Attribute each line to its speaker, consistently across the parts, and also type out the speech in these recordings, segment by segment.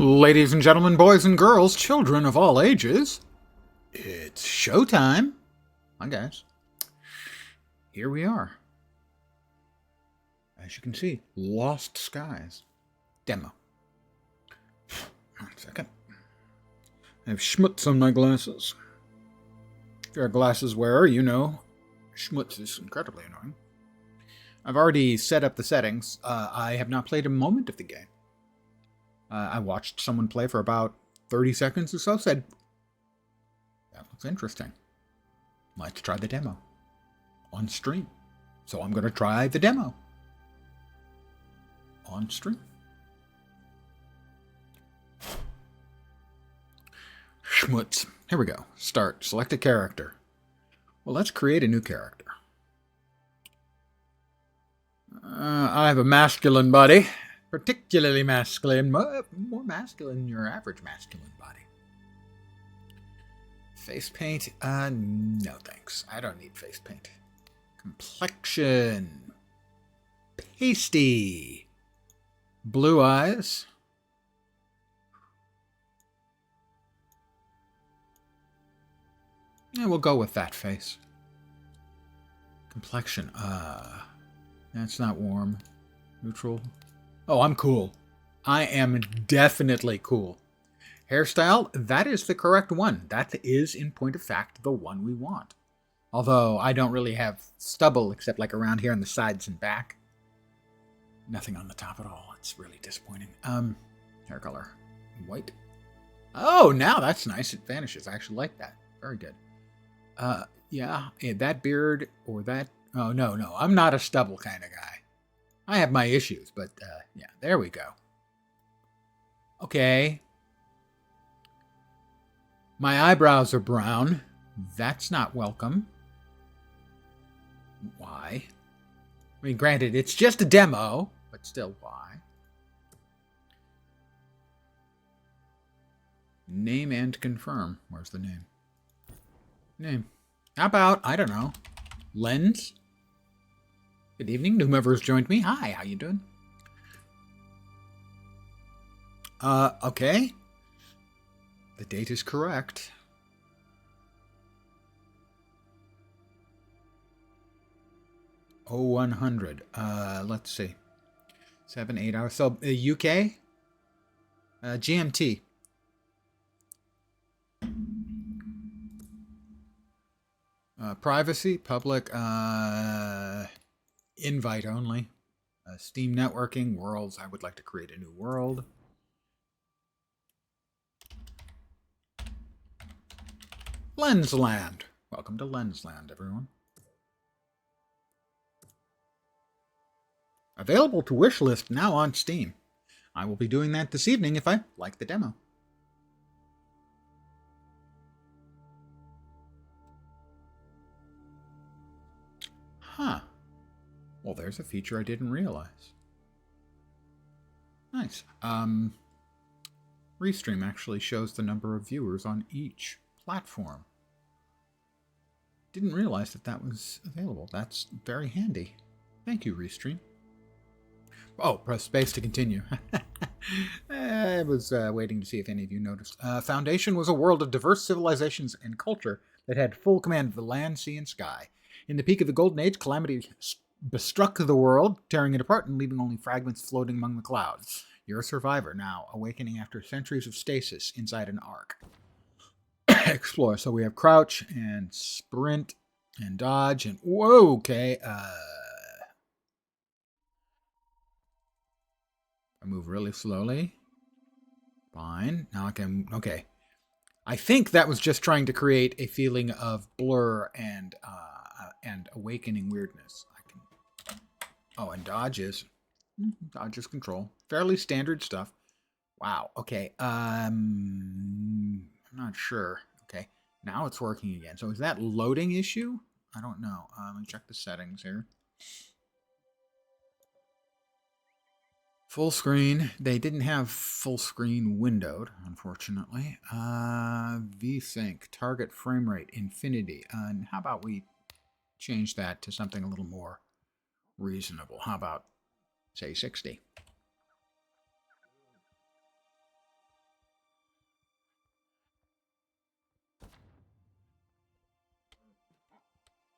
Speaker 1: Ladies and gentlemen, boys and girls, children of all ages, it's showtime. Hi, guys. Here we are. As you can see, Lost Skies demo. 1 second. I have schmutz on my glasses. If you're a glasses wearer, you know schmutz is incredibly annoying. I've already set up the settings. I have not played a moment of the game. I watched someone play for about 30 seconds or so, said, that looks interesting. Let's try the demo on stream. So I'm going to try the demo on stream. Schmutz. Here we go. Start. Select a character. Well, let's create a new character. I have a masculine body. Particularly masculine. More masculine than your average masculine body. Face paint? No thanks. I don't need face paint. Complexion. Pasty. Blue eyes. Yeah, we'll go with that face. Complexion. That's not warm. Neutral. Oh, I'm cool. I am definitely cool. Hairstyle, that is the correct one. That is, in point of fact, the one we want. Although I don't really have stubble except like around here on the sides and back. Nothing on the top at all. It's really disappointing. Hair color. White. Oh, now that's nice. It vanishes. I actually like that. Very good. Yeah, that beard or that... Oh, no. I'm not a stubble kind of guy. I have my issues, but yeah, there we go. Okay. My eyebrows are brown. That's not welcome. Why? I mean, granted, it's just a demo, but still, why? Name and confirm. Where's the name? Name. How about, I don't know, Lens? Good evening to whomever has joined me. Hi, how you doing? Okay. The date is correct. Oh, 100. Let's see. 7, 8 hours. So, UK? GMT. Privacy, public, invite only. Steam networking, worlds. I would like to create a new world. Lensland. Welcome to Lensland, everyone. Available to wishlist now on Steam. I will be doing that this evening if I like the demo. Huh. Well, there's a feature I didn't realize. Nice. Restream actually shows the number of viewers on each platform. Didn't realize that was available. That's very handy. Thank you, Restream. Oh, press space to continue. I was waiting to see if any of you noticed. Foundation was a world of diverse civilizations and culture that had full command of the land, sea, and sky. In the peak of the Golden Age, calamity bestruck the world, tearing it apart and leaving only fragments floating among the clouds. You're a survivor now, awakening after centuries of stasis inside an ark. Explore. So we have crouch and sprint and dodge and... Whoa, okay. I move really slowly. Fine. Now I can... Okay. I think that was just trying to create a feeling of blur and awakening weirdness. Oh, and dodge is control. Fairly standard stuff. Wow. Okay. I'm not sure. Okay. Now it's working again. So is that loading issue? I don't know. Let me check the settings here. Full screen. They didn't have full screen windowed, unfortunately. VSync. Target frame rate. Infinity. And how about we change that to something a little more reasonable? How about, say, 60?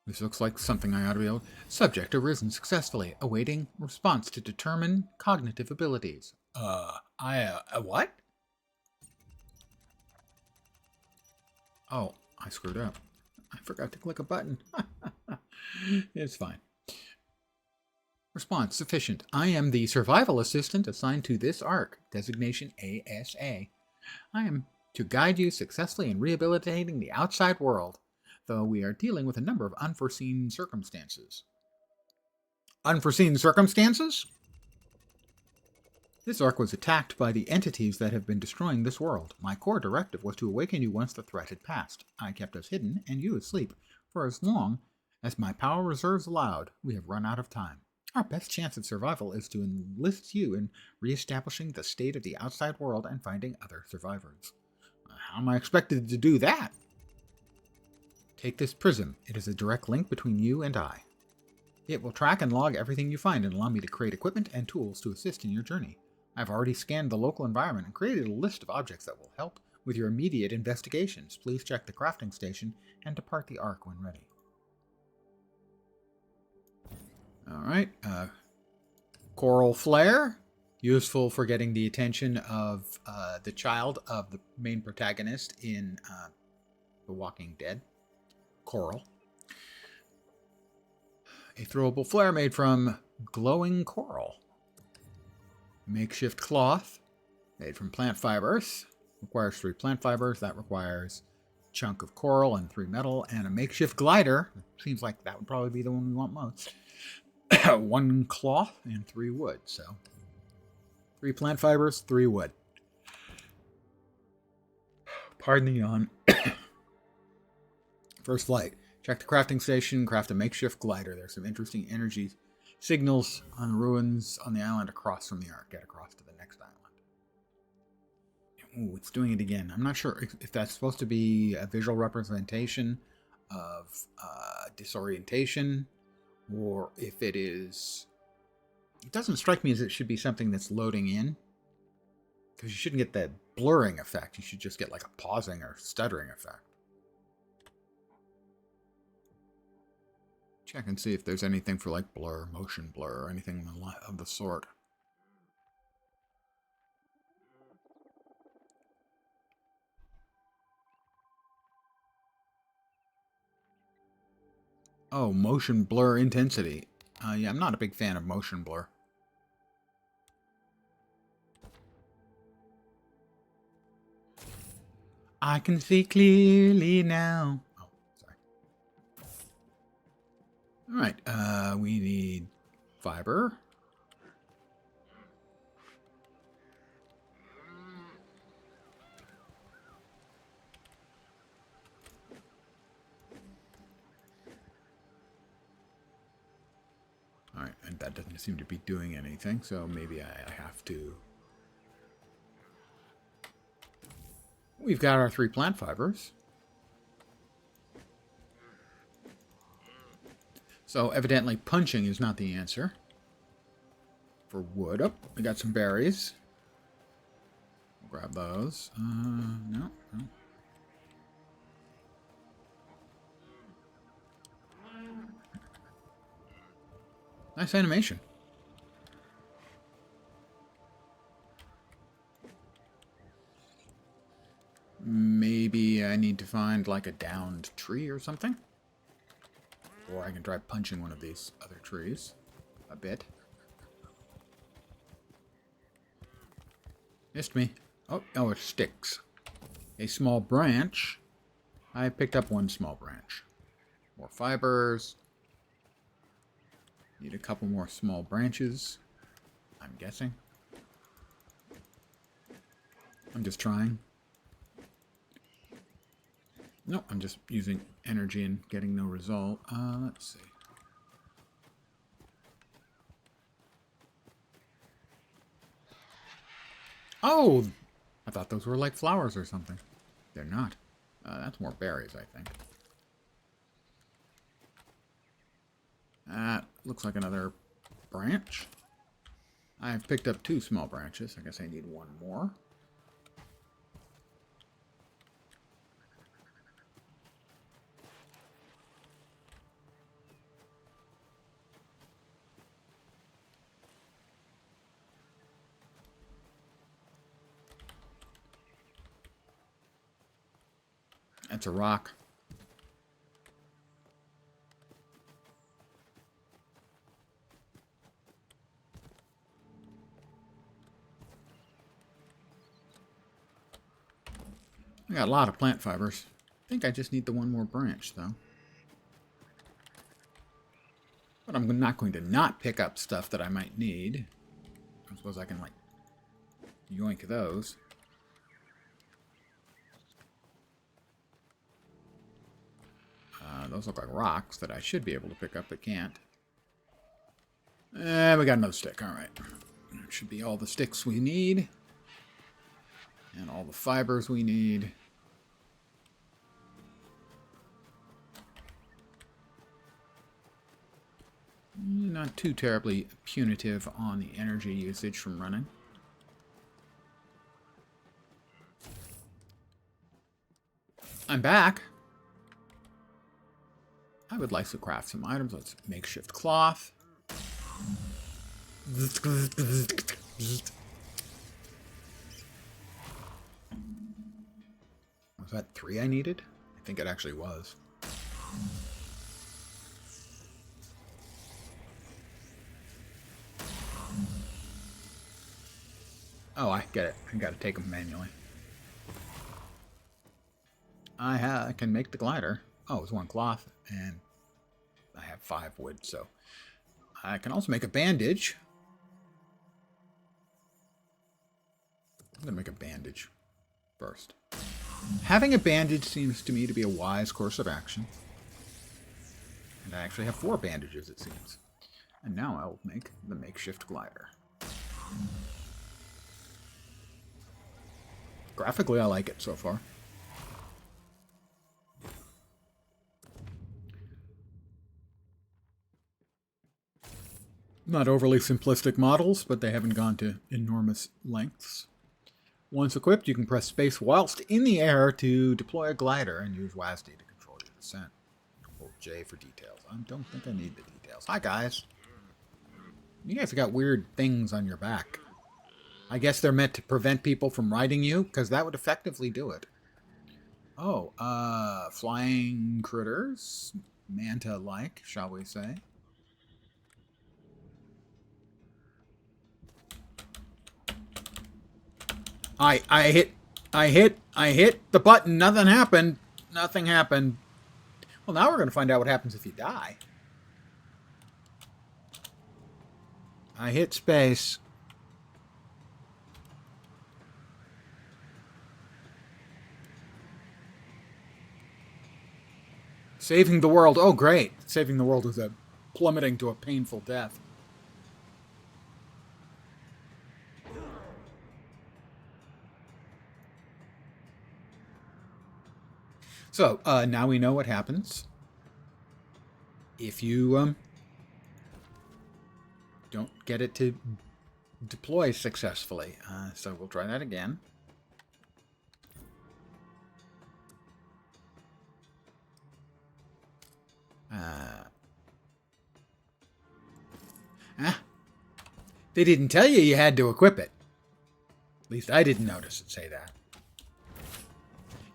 Speaker 1: This looks like something I ought to be able... Subject arisen successfully, awaiting response to determine cognitive abilities. What? Oh, I screwed up. I forgot to click a button. It's fine. Response sufficient. I am the survival assistant assigned to this ark. Designation ASA. I am to guide you successfully in rehabilitating the outside world, though we are dealing with a number of unforeseen circumstances. Unforeseen circumstances? This ark was attacked by the entities that have been destroying this world. My core directive was to awaken you once the threat had passed. I kept us hidden and you asleep for as long as my power reserves allowed. We have run out of time. Our best chance of survival is to enlist you in reestablishing the state of the outside world and finding other survivors. How am I expected to do that? Take this prism. It is a direct link between you and I. It will track and log everything you find and allow me to create equipment and tools to assist in your journey. I've already scanned the local environment and created a list of objects that will help with your immediate investigations. Please check the crafting station and depart the ark when ready. Alright, Coral Flare, useful for getting the attention of the child of the main protagonist in The Walking Dead, Coral. A throwable flare made from glowing coral. Makeshift cloth, made from plant fibers. Requires 3 plant fibers, that requires a chunk of coral and 3 metal, and a makeshift glider. Seems like that would probably be the one we want most. 1 cloth and 3 wood, so 3 plant fibers, 3 wood. Pardon the yawn. First flight. Check the crafting station, craft a makeshift glider. There's some interesting energy signals on the ruins on the island across from the ark. Get across to the next island. Ooh, it's doing it again. I'm not sure if that's supposed to be a visual representation of disorientation, or if it is... It doesn't strike me as it should be something that's loading in, because you shouldn't get that blurring effect. You should just get like a pausing or stuttering effect. Check and see if there's anything for like blur, motion blur, or anything of the sort. Oh, motion blur intensity. Yeah, I'm not a big fan of motion blur. I can see clearly now. Oh, sorry. Alright, we need fiber. Alright, and that doesn't seem to be doing anything, so maybe I have to... We've got our 3 plant fibers. So evidently punching is not the answer. For wood. Oh, we got some berries. We'll grab those. No. Nice animation. Maybe I need to find like a downed tree or something. Or I can try punching one of these other trees a bit. Missed me. Oh, it sticks. A small branch. I picked up 1 small branch. More fibers. Need a couple more small branches, I'm guessing. I'm just trying. No, I'm just using energy and getting no result. Let's see. Oh! I thought those were like flowers or something. They're not. That's more berries, I think. Looks like another branch. I've picked up 2 small branches. I guess I need 1 more. That's a rock. I got a lot of plant fibers. I think I just need the one more branch, though. But I'm not going to not pick up stuff that I might need. I suppose I can, like, yoink those. Those look like rocks that I should be able to pick up, but can't. We got another stick. All right. That should be all the sticks we need. And all the fibers we need. Not too terribly punitive on the energy usage from running. I'm back. I would like to craft some items. Let's makeshift cloth. Was that 3 I needed? I think it actually was. Oh, I get it. I gotta take them manually. I can make the glider. Oh, it's 1 cloth, and I have 5 wood, so I can also make a bandage. I'm gonna make a bandage first. Having a bandage seems to me to be a wise course of action. And I actually have 4 bandages, it seems. And now I'll make the makeshift glider. Graphically, I like it so far. Not overly simplistic models, but they haven't gone to enormous lengths. Once equipped, you can press space whilst in the air to deploy a glider and use WASD to control your descent. Hold J for details. I don't think I need the details. Hi, guys. You guys have got weird things on your back. I guess they're meant to prevent people from riding you, because that would effectively do it. Oh, flying critters? Manta-like, shall we say. I hit the button. Nothing happened. Nothing happened. Well, now we're going to find out what happens if you die. I hit space. Saving the world. Oh, great. Saving the world is plummeting to a painful death. So, now we know what happens if you don't get it to deploy successfully. So we'll try that again. They didn't tell you you had to equip it. At least I didn't notice it say that.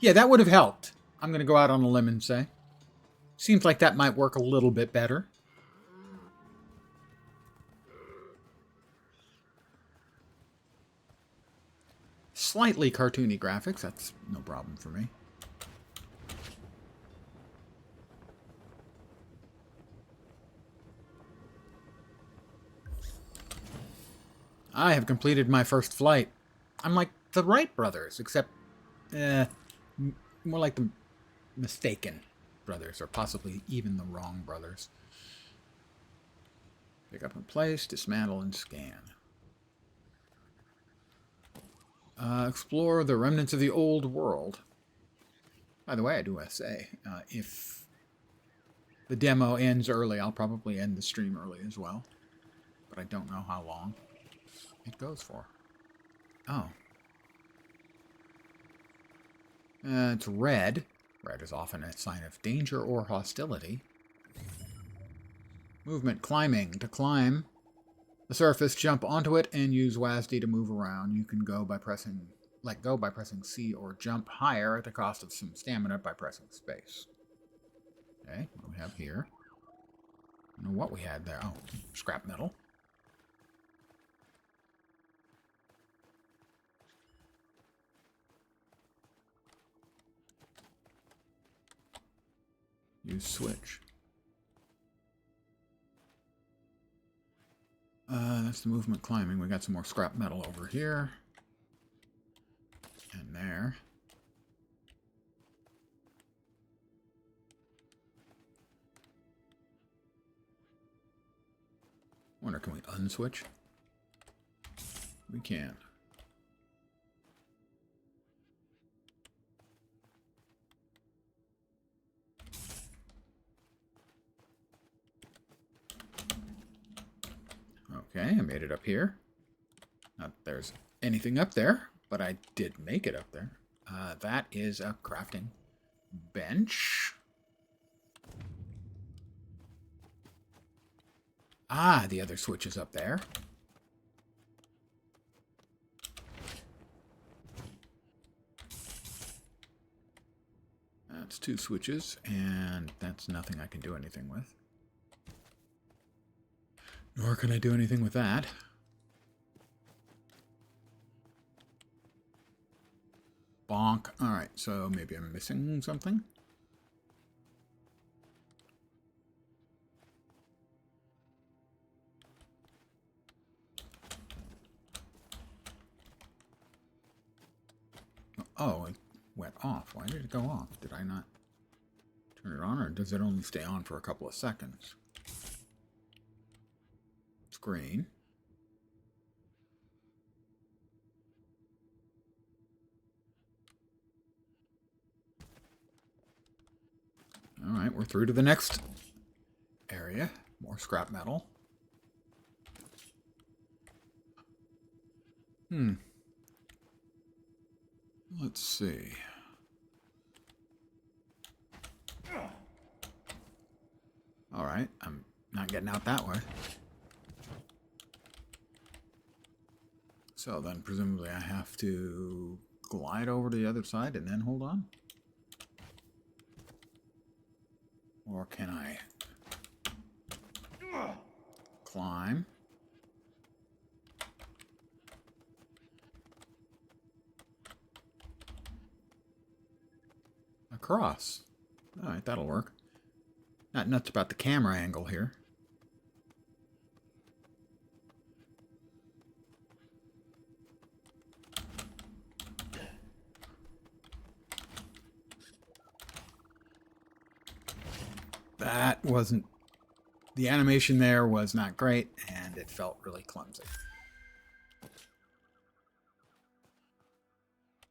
Speaker 1: Yeah, that would have helped. I'm going to go out on a limb and say. Seems like that might work a little bit better. Slightly cartoony graphics. That's no problem for me. I have completed my first flight. I'm like the Wright brothers, except more like the mistaken brothers, or possibly even the wrong brothers. Pick up and place, dismantle and scan. Explore the remnants of the old world. By the way, I do want to say, if the demo ends early, I'll probably end the stream early as well. But I don't know how long it goes for. Oh. It's red. Red is often a sign of danger or hostility. Movement, climbing. To climb the surface, jump onto it and use WASD to move around. You can go by pressing let go by pressing C or jump higher at the cost of some stamina by pressing space. Okay, what do we have here? I don't know what we had there. Oh, scrap metal. Use switch. That's the movement climbing. We got some more scrap metal over here. And there. Wonder, can we unswitch? We can. Okay, I made it up here. Not that there's anything up there, but I did make it up there. That is a crafting bench. Ah, the other switch is up there. That's 2 switches, and that's nothing I can do anything with. Nor can I do anything with that. Bonk. Alright, so maybe I'm missing something. Oh, it went off. Why did it go off? Did I not turn it on, or does it only stay on for a couple of seconds? Screen. Alright, we're through to the next area. More scrap metal. Let's see. Alright, I'm not getting out that way. So then presumably I have to glide over to the other side and then hold on? Or can I climb? Across. Alright, that'll work. Not nuts about the camera angle here. That wasn't... The animation there was not great, and it felt really clumsy.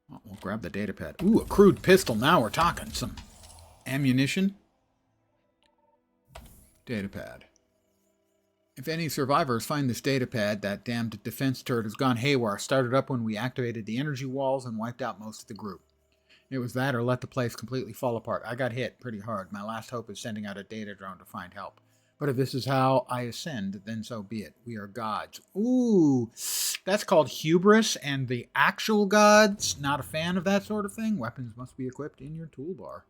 Speaker 1: Well, we'll grab the data pad. Ooh, a crude pistol. Now we're talking. Some ammunition. Data pad. If any survivors find this data pad, that damned defense turret has gone haywire. Started up when we activated the energy walls and wiped out most of the group. It was that or let the place completely fall apart. I got hit pretty hard. My last hope is sending out a data drone to find help. But if this is how I ascend, then so be it. We are gods. Ooh, that's called hubris and the actual gods. Not a fan of that sort of thing. Weapons must be equipped in your toolbar.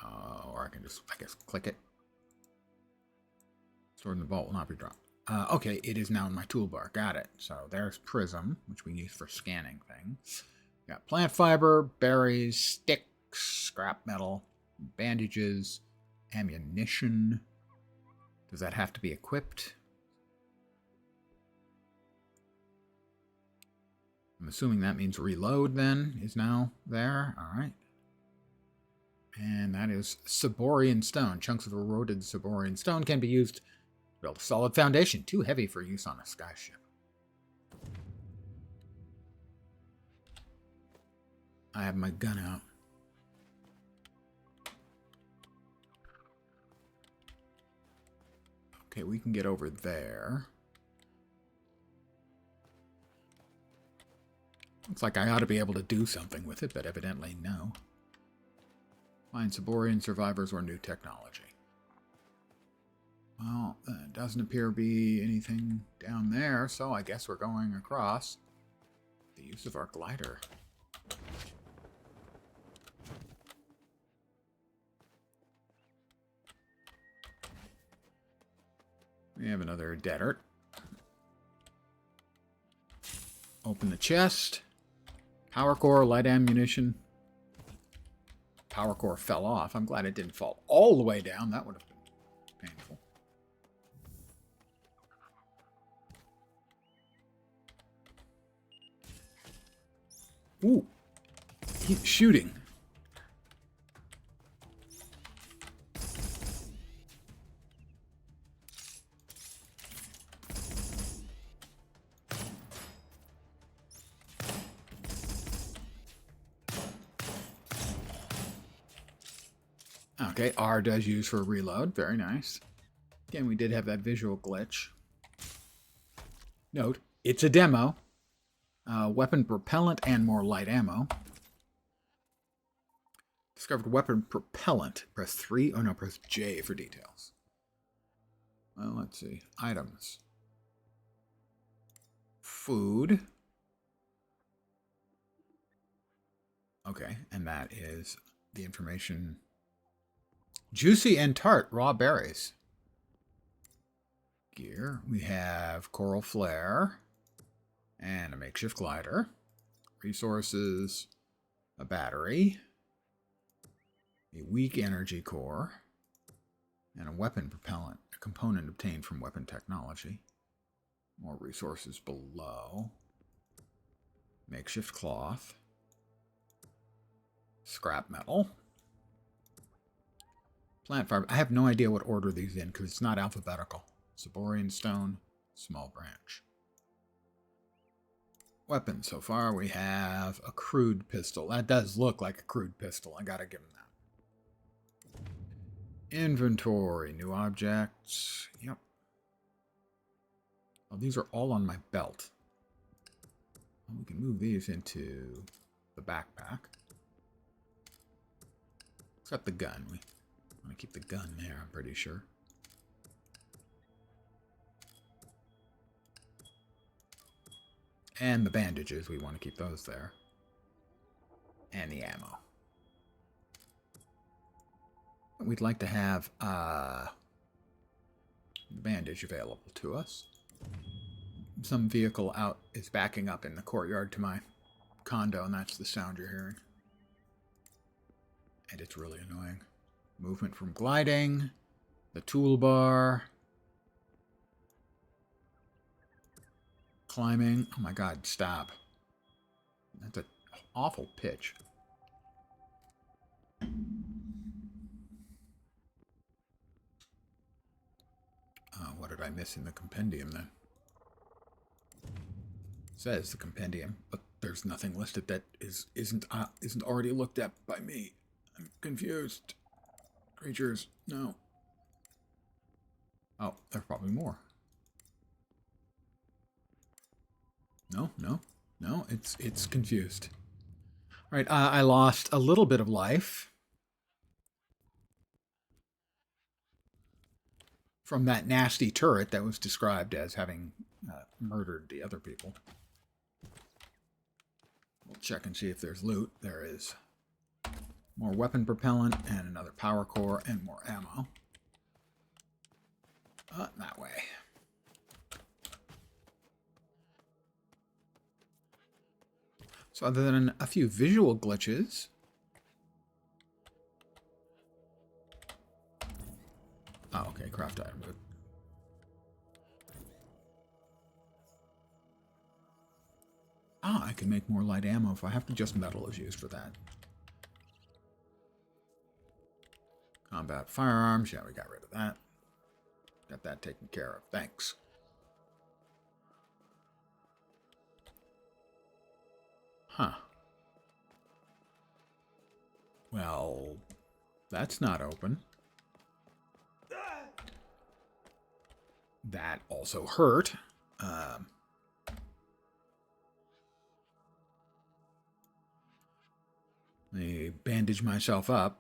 Speaker 1: Or I can just, I guess, click it. Sword in the vault will not be dropped. Okay, it is now in my toolbar. Got it. So there's Prism, which we use for scanning things. Got plant fiber, berries, sticks, scrap metal, bandages, ammunition. Does that have to be equipped? I'm assuming that means reload then is now there. All right. And that is Saborian stone. Chunks of eroded Saborian stone can be used to build a solid foundation. Too heavy for use on a skyship. I have my gun out. Okay, we can get over there. Looks like I ought to be able to do something with it, but evidently no. Find Saborian survivors or new technology. Well, Doesn't appear to be anything down there, so I guess we're going across. The use of our glider. We have another desert. Open the chest. Power core, light ammunition. Power core fell off. I'm glad it didn't fall all the way down. That would have been painful. Ooh. He's shooting. Okay, R does use for reload. Very nice. Again, we did have that visual glitch. Note, it's a demo. Weapon propellant and more light ammo. Discovered weapon propellant. Press 3. Oh no, press J for details. Well, let's see. Items. Food. Okay, and that is the information. Juicy and tart raw berries. Gear. We have coral flare and a makeshift glider. Resources. A battery. A weak energy core. And a weapon propellant. A component obtained from weapon technology. More resources below. Makeshift cloth. Scrap metal. Plant fiber. I have no idea what order these in because it's not alphabetical. Ciborian stone, small branch. Weapons. So far we have a crude pistol. That does look like a crude pistol. I gotta give him that. Inventory. New objects. Yep. Oh, these are all on my belt. Well, we can move these into the backpack. It's got the gun. We want to keep the gun there, I'm pretty sure. And the bandages, we want to keep those there. And the ammo. We'd like to have the bandage available to us. Some vehicle out is backing up in the courtyard to my condo, and that's the sound you're hearing. And it's really annoying. Movement from gliding, the toolbar, climbing. Oh my god, stop. That's an awful pitch. What did I miss in the compendium then? It says the compendium, but there's nothing listed that isn't already looked at by me. I'm confused. Creatures, no. Oh, there's probably more. No, it's confused. All right, I lost a little bit of life from that nasty turret that was described as having murdered the other people. We'll check and see if there's loot. There is. More weapon propellant and another power core and more ammo. That way. So other than a few visual glitches, oh, okay, craft item. Good. I can make more light ammo if I have to. Just metal is used for that. Combat firearms. Yeah, we got rid of that. Got that taken care of. Thanks. Huh. Well, that's not open. That also hurt. Let me bandage myself up.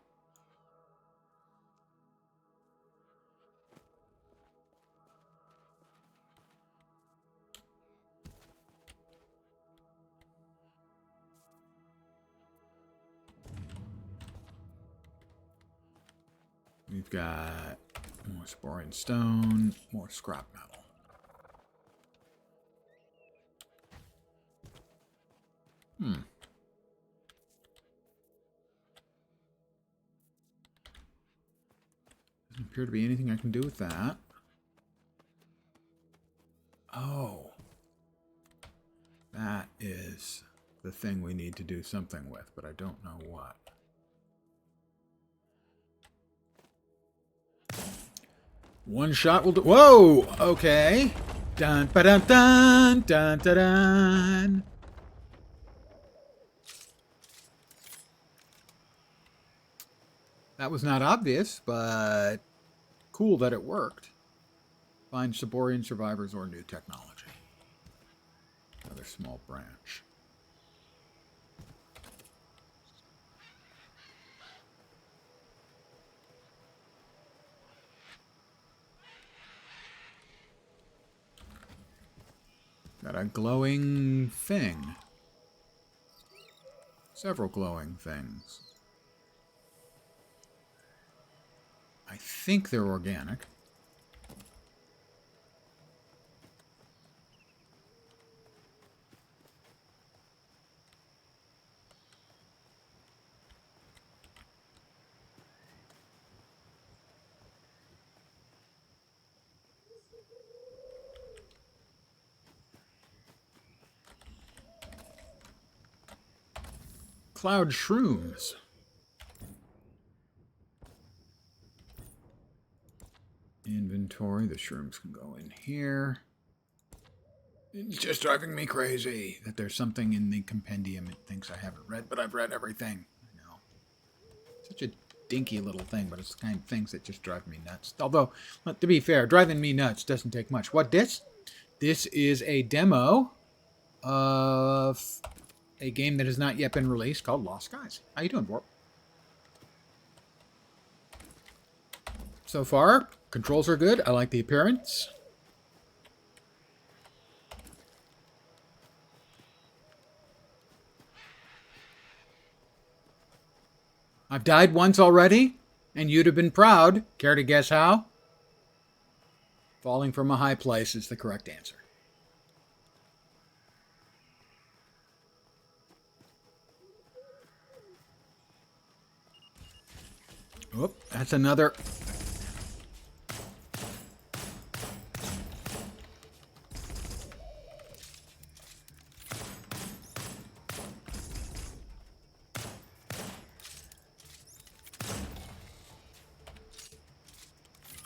Speaker 1: We've got more Sporian stone, more scrap metal. Doesn't appear to be anything I can do with that. Oh. That is the thing we need to do something with, but I don't know what. One shot will do. Whoa! Okay. Dun ba dun dun dun dun dun. That was not obvious, but cool that it worked. Find Saborian survivors or new technology. Another small branch. Got a glowing thing. Several glowing things. I think they're organic. Cloud shrooms. Inventory. The shrooms can go in here. It's just driving me crazy that there's something in the compendium it thinks I haven't read, but I've read everything. I know. Such a dinky little thing, but it's the kind of things that just drive me nuts. Although, to be fair, driving me nuts doesn't take much. What this? This is a demo of a game that has not yet been released called Lost Skies. How you doing, Warp? So far, controls are good. I like the appearance. I've died once already, and you'd have been proud. Care to guess how? Falling from a high place is the correct answer. Oop, that's another.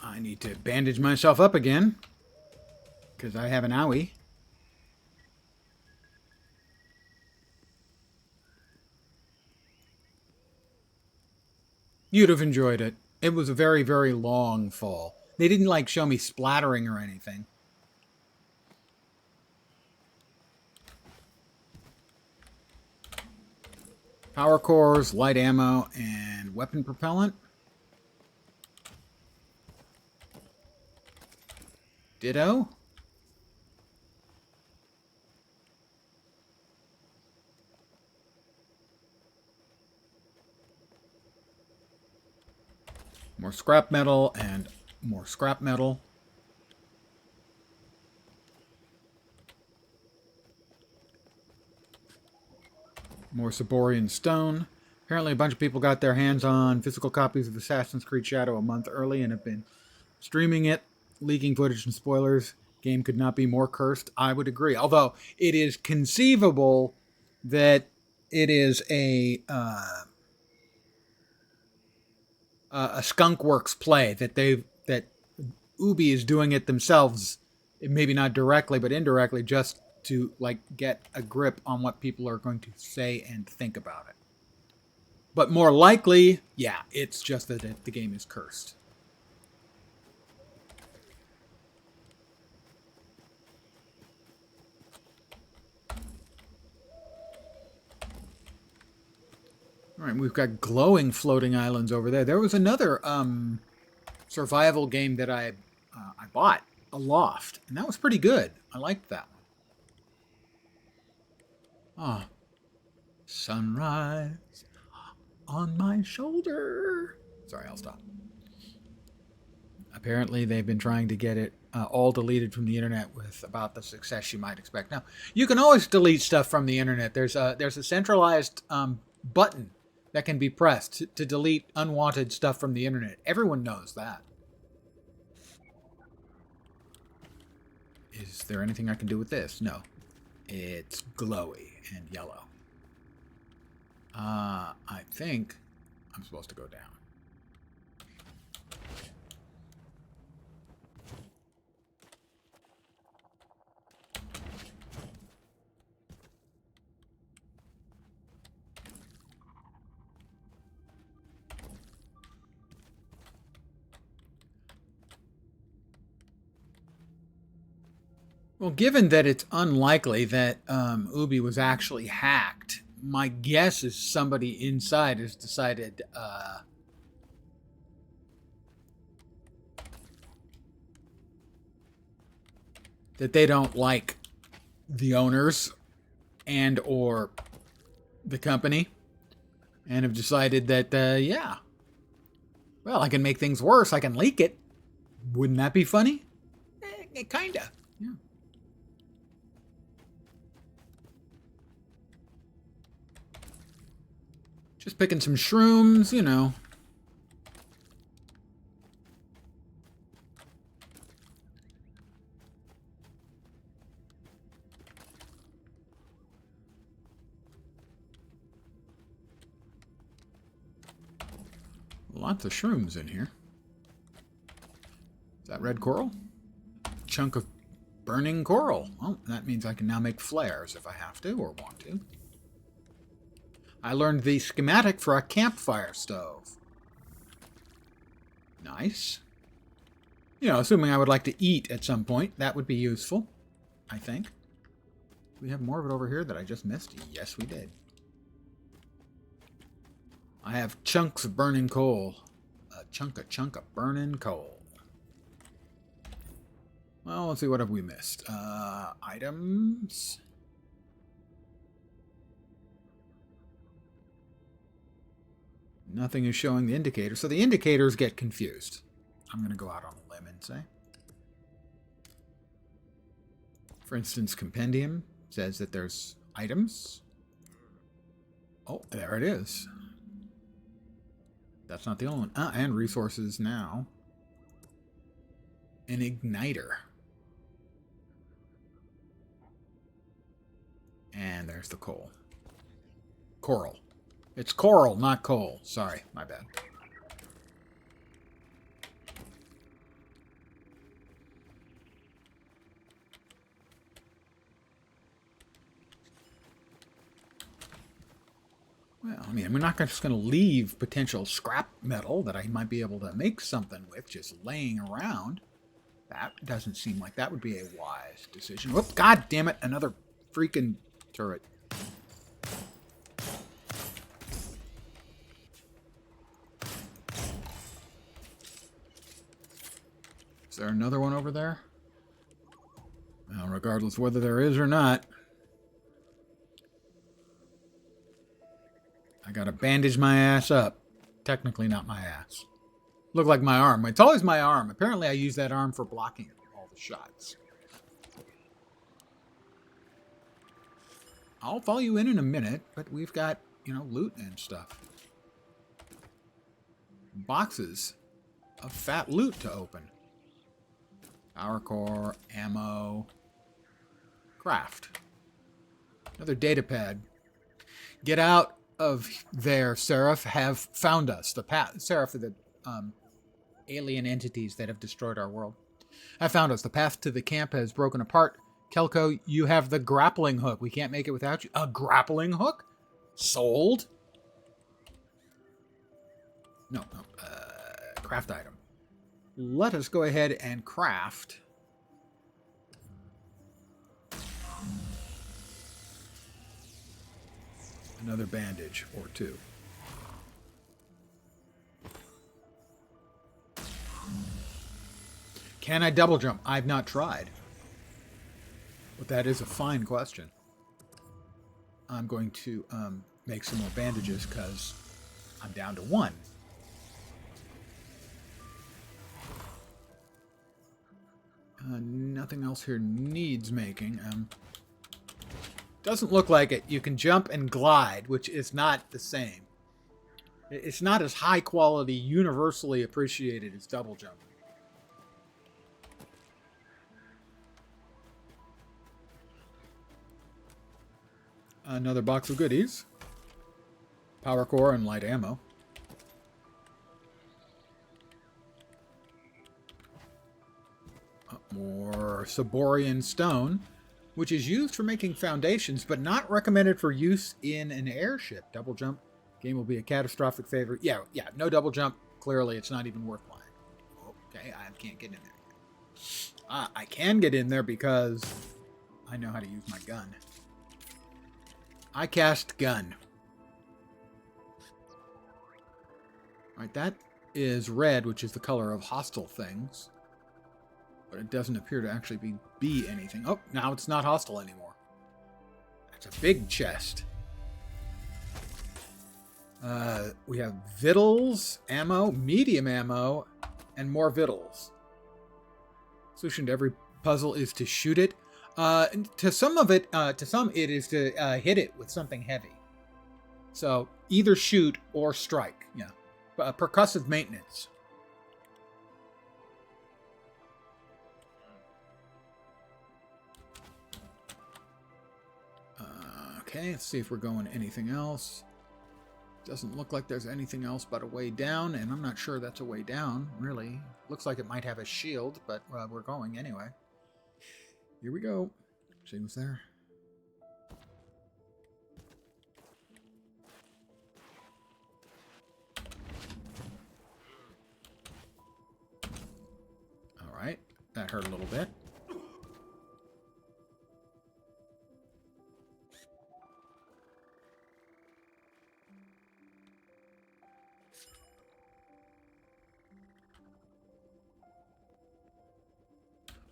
Speaker 1: I need to bandage myself up again because I have an owie. You'd have enjoyed it. It was a very, very long fall. They didn't like show me splattering or anything. Power cores, light ammo, and weapon propellant. Ditto. More scrap metal and more scrap metal. More Saborian stone. Apparently a bunch of people got their hands on physical copies of Assassin's Creed Shadow a month early and have been streaming it, leaking footage and spoilers. Game could not be more cursed. I would agree. Although it is conceivable that it is a Skunkworks play, that Ubi is doing it themselves, maybe not directly but indirectly, just to like get a grip on what people are going to say and think about it. But more likely, yeah, it's just that the game is cursed. All right, we've got glowing floating islands over there. There was another survival game that I bought, Aloft, and that was pretty good. I liked that one. Ah, sunrise on my shoulder. Sorry, I'll stop. Apparently, they've been trying to get it all deleted from the internet with about the success you might expect. Now, you can always delete stuff from the internet. There's a centralized button that can be pressed to delete unwanted stuff from the internet. Everyone knows that. Is there anything I can do with this? No. It's glowy and yellow. I think I'm supposed to go down. Well, given that it's unlikely that Ubi was actually hacked, my guess is somebody inside has decided that they don't like the owners and or the company and have decided that, yeah, well, I can make things worse. I can leak it. Wouldn't that be funny? Kinda. Yeah. Just picking some shrooms, you know. Lots of shrooms in here. Is that red coral? Chunk of burning coral. Well, that means I can now make flares if I have to or want to. I learned the schematic for a campfire stove. Nice. You know, assuming I would like to eat at some point, that would be useful, I think. Do we have more of it over here that I just missed? Yes, we did. I have chunks of burning coal. A chunk of burning coal. Well, let's see, what have we missed? Items. Nothing is showing the indicator, so the indicators get confused. I'm going to go out on a limb and say. For instance, compendium says that there's items. Oh, there it is. That's not the only one. And resources now. An igniter. And there's the coal. Coral. It's coral, not coal. Sorry, my bad. Well, I mean, we're not just going to leave potential scrap metal that I might be able to make something with just laying around. That doesn't seem like that would be a wise decision. Whoop, God damn it, another freaking turret. Is there another one over there? Well, regardless whether there is or not, I gotta bandage my ass up. Technically not my ass. Look like my arm. It's always my arm. Apparently I use that arm for blocking all the shots. I'll follow you in a minute, but we've got, you know, loot and stuff. Boxes of fat loot to open. Power core, ammo, craft. Another data pad. Get out of there, Seraph. Have found us. The Seraph are the alien entities that have destroyed our world. Have found us. The path to the camp has broken apart. Kelko, you have the grappling hook. We can't make it without you. A grappling hook? Sold? No. Craft item. Let us go ahead and craft another bandage or two. Can I double jump? I've not tried. But that is a fine question. I'm going to make some more bandages because I'm down to one. Nothing else here needs making. Doesn't look like it. You can jump and glide, which is not the same. It's not as high quality, universally appreciated as double jump. Another box of goodies. Power core and light ammo. More Saborian stone, which is used for making foundations, but not recommended for use in an airship. Double jump. Game will be a catastrophic favorite. Yeah, no double jump. Clearly, it's not even worth buying. Okay, I can't get in there. I can get in there because I know how to use my gun. I cast gun. Alright, that is red, which is the color of hostile things. But it doesn't appear to actually be anything. Oh, now it's not hostile anymore. That's a big chest. We have victuals, ammo, medium ammo, and more victuals. Solution to every puzzle is to shoot it. To some it is to hit it with something heavy. So either shoot or strike. Yeah, percussive maintenance. Okay, let's see if we're going anything else. Doesn't look like there's anything else but a way down, and I'm not sure that's a way down, really. Looks like it might have a shield, but we're going anyway. Here we go. See what's there. Alright, that hurt a little bit.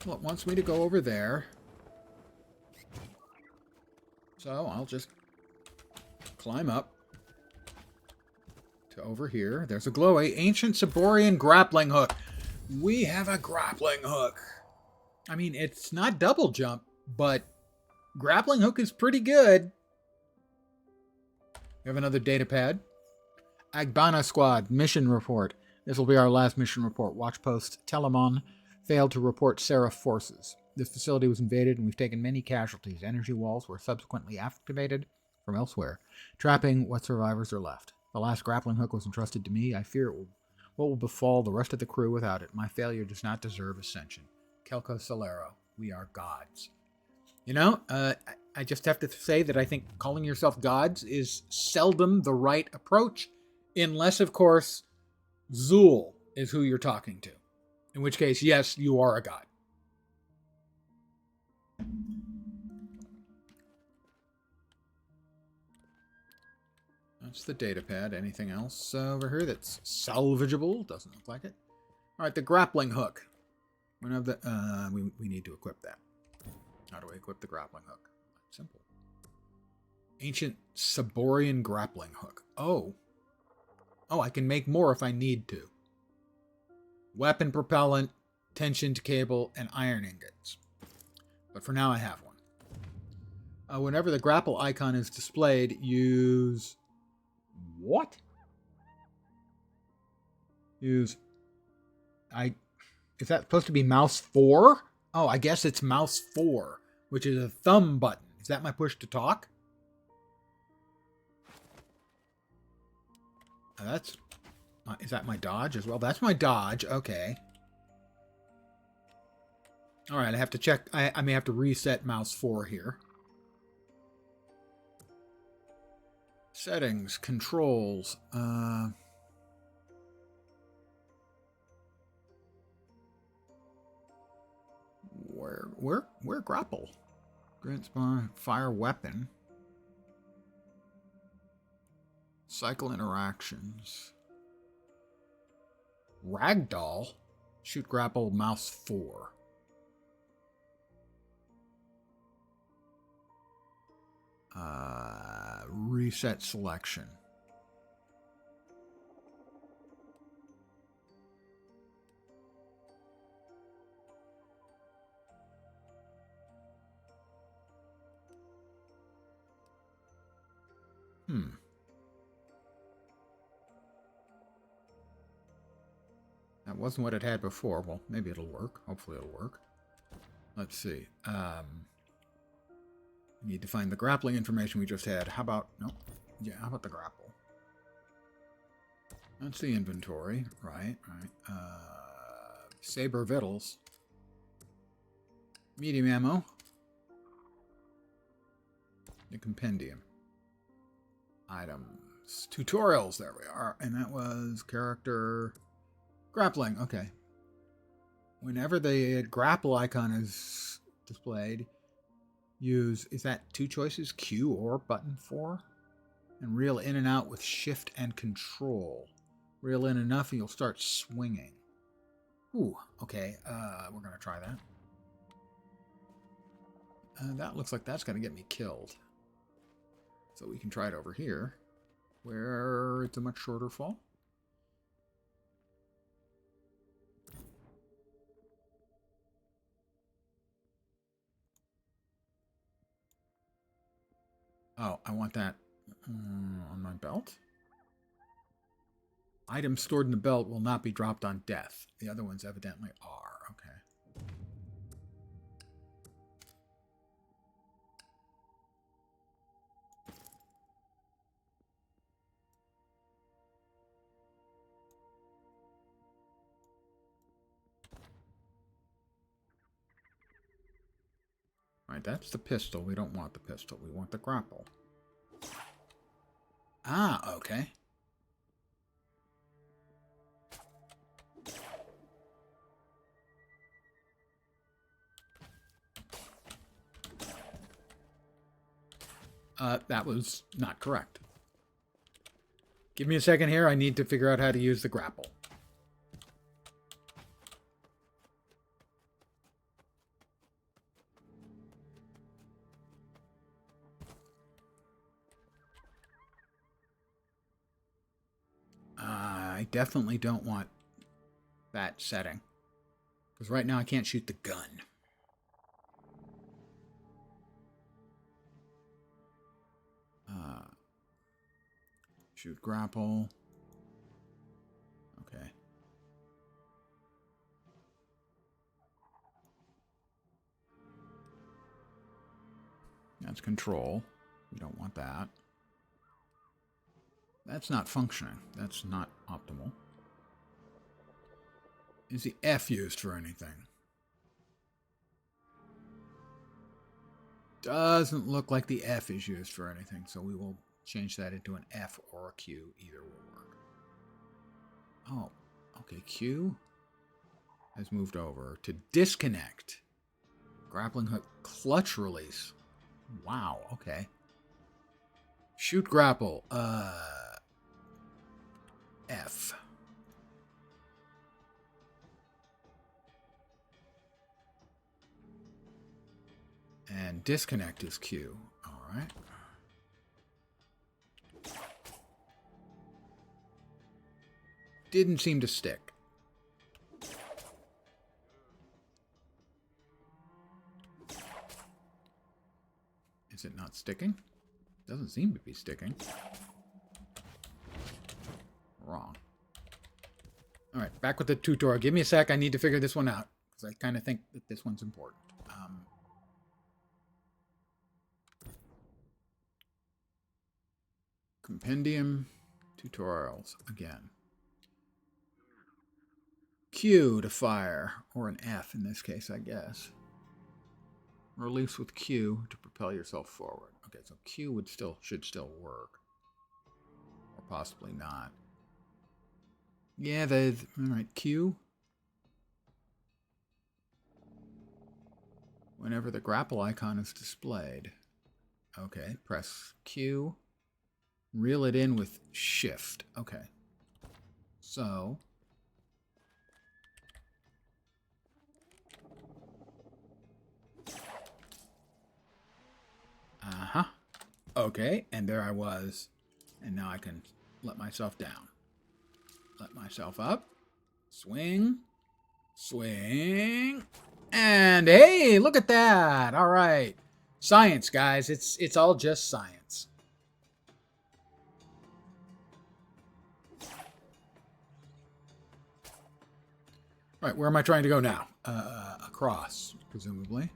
Speaker 1: Well, it wants me to go over there. So I'll just climb up to over here. There's a glowy ancient Saborian grappling hook. We have a grappling hook. I mean, it's not double jump, but grappling hook is pretty good. We have another data pad. Agbana Squad, mission report. This will be our last mission report. Watch post Telemon failed to report Seraph forces. This facility was invaded and we've taken many casualties. Energy walls were subsequently activated from elsewhere, trapping what survivors are left. The last grappling hook was entrusted to me. I fear what will befall the rest of the crew without it. My failure does not deserve ascension. Kelko Solero, we are gods. You know, I just have to say that I think calling yourself gods is seldom the right approach, unless, of course, Zool is who you're talking to. In which case, yes, you are a god. That's the data pad. Anything else over here that's salvageable? Doesn't look like it. All right, the grappling hook. We need to equip that. How do I equip the grappling hook? Simple. Ancient Saborian grappling hook. Oh, I can make more if I need to. Weapon propellant, tensioned cable, and iron ingots. But for now, I have one. Whenever the grapple icon is displayed, use... What? Is that supposed to be mouse 4? Oh, I guess it's mouse 4, which is a thumb button. Is that my push to talk? Is that my dodge as well? That's my dodge. Okay. All right, I have to check. I may have to reset mouse 4 here. Settings, controls. Where grapple? Grants fire weapon. Cycle interactions. Ragdoll. Shoot grapple mouse 4. Reset selection. That wasn't what it had before. Well, maybe it'll work. Hopefully it'll work. Let's see. Need to find the grappling information we just had. How about... No. Yeah, how about the grapple? That's the inventory. Right. Saber victuals. Medium ammo. The compendium. Items. Tutorials. There we are. And that was character... Grappling. Okay. Whenever the grapple icon is displayed, use... Is that two choices? Q or button 4? And reel in and out with shift and control. Reel in enough and you'll start swinging. Ooh, okay. We're going to try that. That looks like that's going to get me killed. So we can try it over here, where it's a much shorter fall. Oh, I want that on my belt. Items stored in the belt will not be dropped on death. The other ones evidently are. Okay. Right, that's the pistol. We don't want the pistol. We want the grapple. Ah, okay. That was not correct. Give me a second here. I need to figure out how to use the grapple. I definitely don't want that setting. Because right now I can't shoot the gun. Shoot grapple. Okay. That's control. We don't want that. That's not functioning. That's not optimal. Is the F used for anything? Doesn't look like the F is used for anything, so we will change that into an F or a Q. Either will work. Oh, okay. Q has moved over to disconnect. Grappling hook clutch release. Wow, okay. Shoot grapple. F. And disconnect is Q. All right. Didn't seem to stick. Is it not sticking? Doesn't seem to be sticking. Wrong. All right, back with the tutorial. Give me a sec. I need to figure this one out because I kind of think that this one's important. Compendium tutorials again. Q to fire, or an F in this case, I guess. Release with Q to propel yourself forward. Okay, so Q should still work, or possibly not. Yeah, all right. Q. Whenever the grapple icon is displayed. Okay, press Q. Reel it in with shift. Okay. So. Uh-huh. Okay, and there I was. And now I can let myself down. Let myself up. Swing. Swing. And hey, look at that. All right. Science, guys. It's all just science. Right, where am I trying to go now? Across, presumably.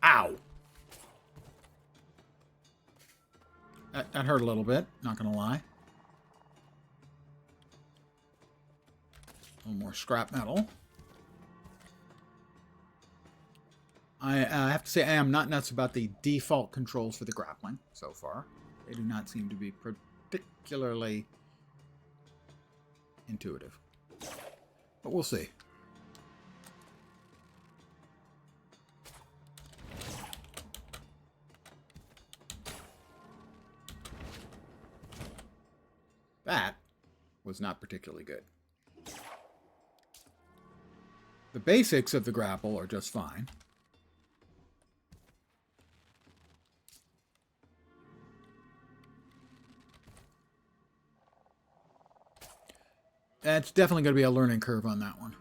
Speaker 1: Ow! That hurt a little bit, not gonna lie. A little more scrap metal. I have to say I am not nuts about the default controls for the grappling so far. They do not seem to be particularly intuitive. But we'll see. That was not particularly good. The basics of the grapple are just fine. That's definitely going to be a learning curve on that one.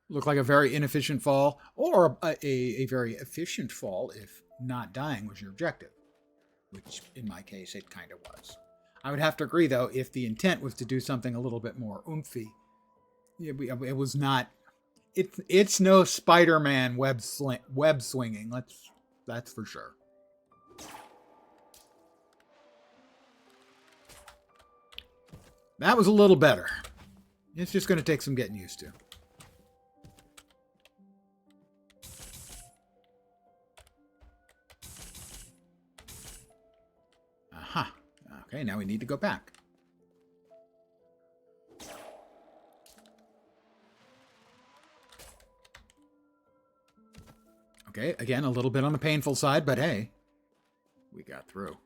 Speaker 1: Look like a very inefficient fall, or a very efficient fall if not dying was your objective, which in my case it kind of was. I would have to agree, though, if the intent was to do something a little bit more oomphy, it was not. It's no Spider-Man web swinging. That's for sure. That was a little better. It's just going to take some getting used to. Aha. Okay, now we need to go back. Okay, again, a little bit on the painful side, but hey, we got through.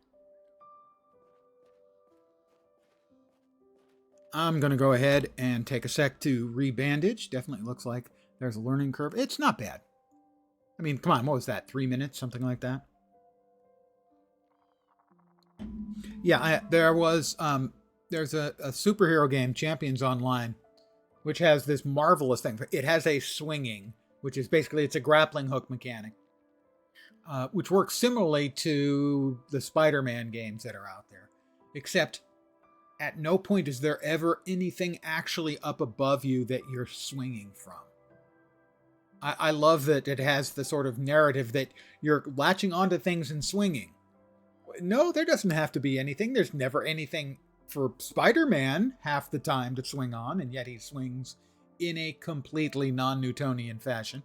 Speaker 1: I'm going to go ahead and take a sec to rebandage. Definitely looks like there's a learning curve. It's not bad. I mean, come on, what was that? 3 minutes? Something like that? Yeah, there's a superhero game, Champions Online, which has this marvelous thing. It has a swinging, which is basically, it's a grappling hook mechanic, which works similarly to the Spider-Man games that are out there, except at no point is there ever anything actually up above you that you're swinging from. I love that it has the sort of narrative that you're latching onto things and swinging. No, there doesn't have to be anything. There's never anything for Spider-Man half the time to swing on, and yet he swings in a completely non-Newtonian fashion.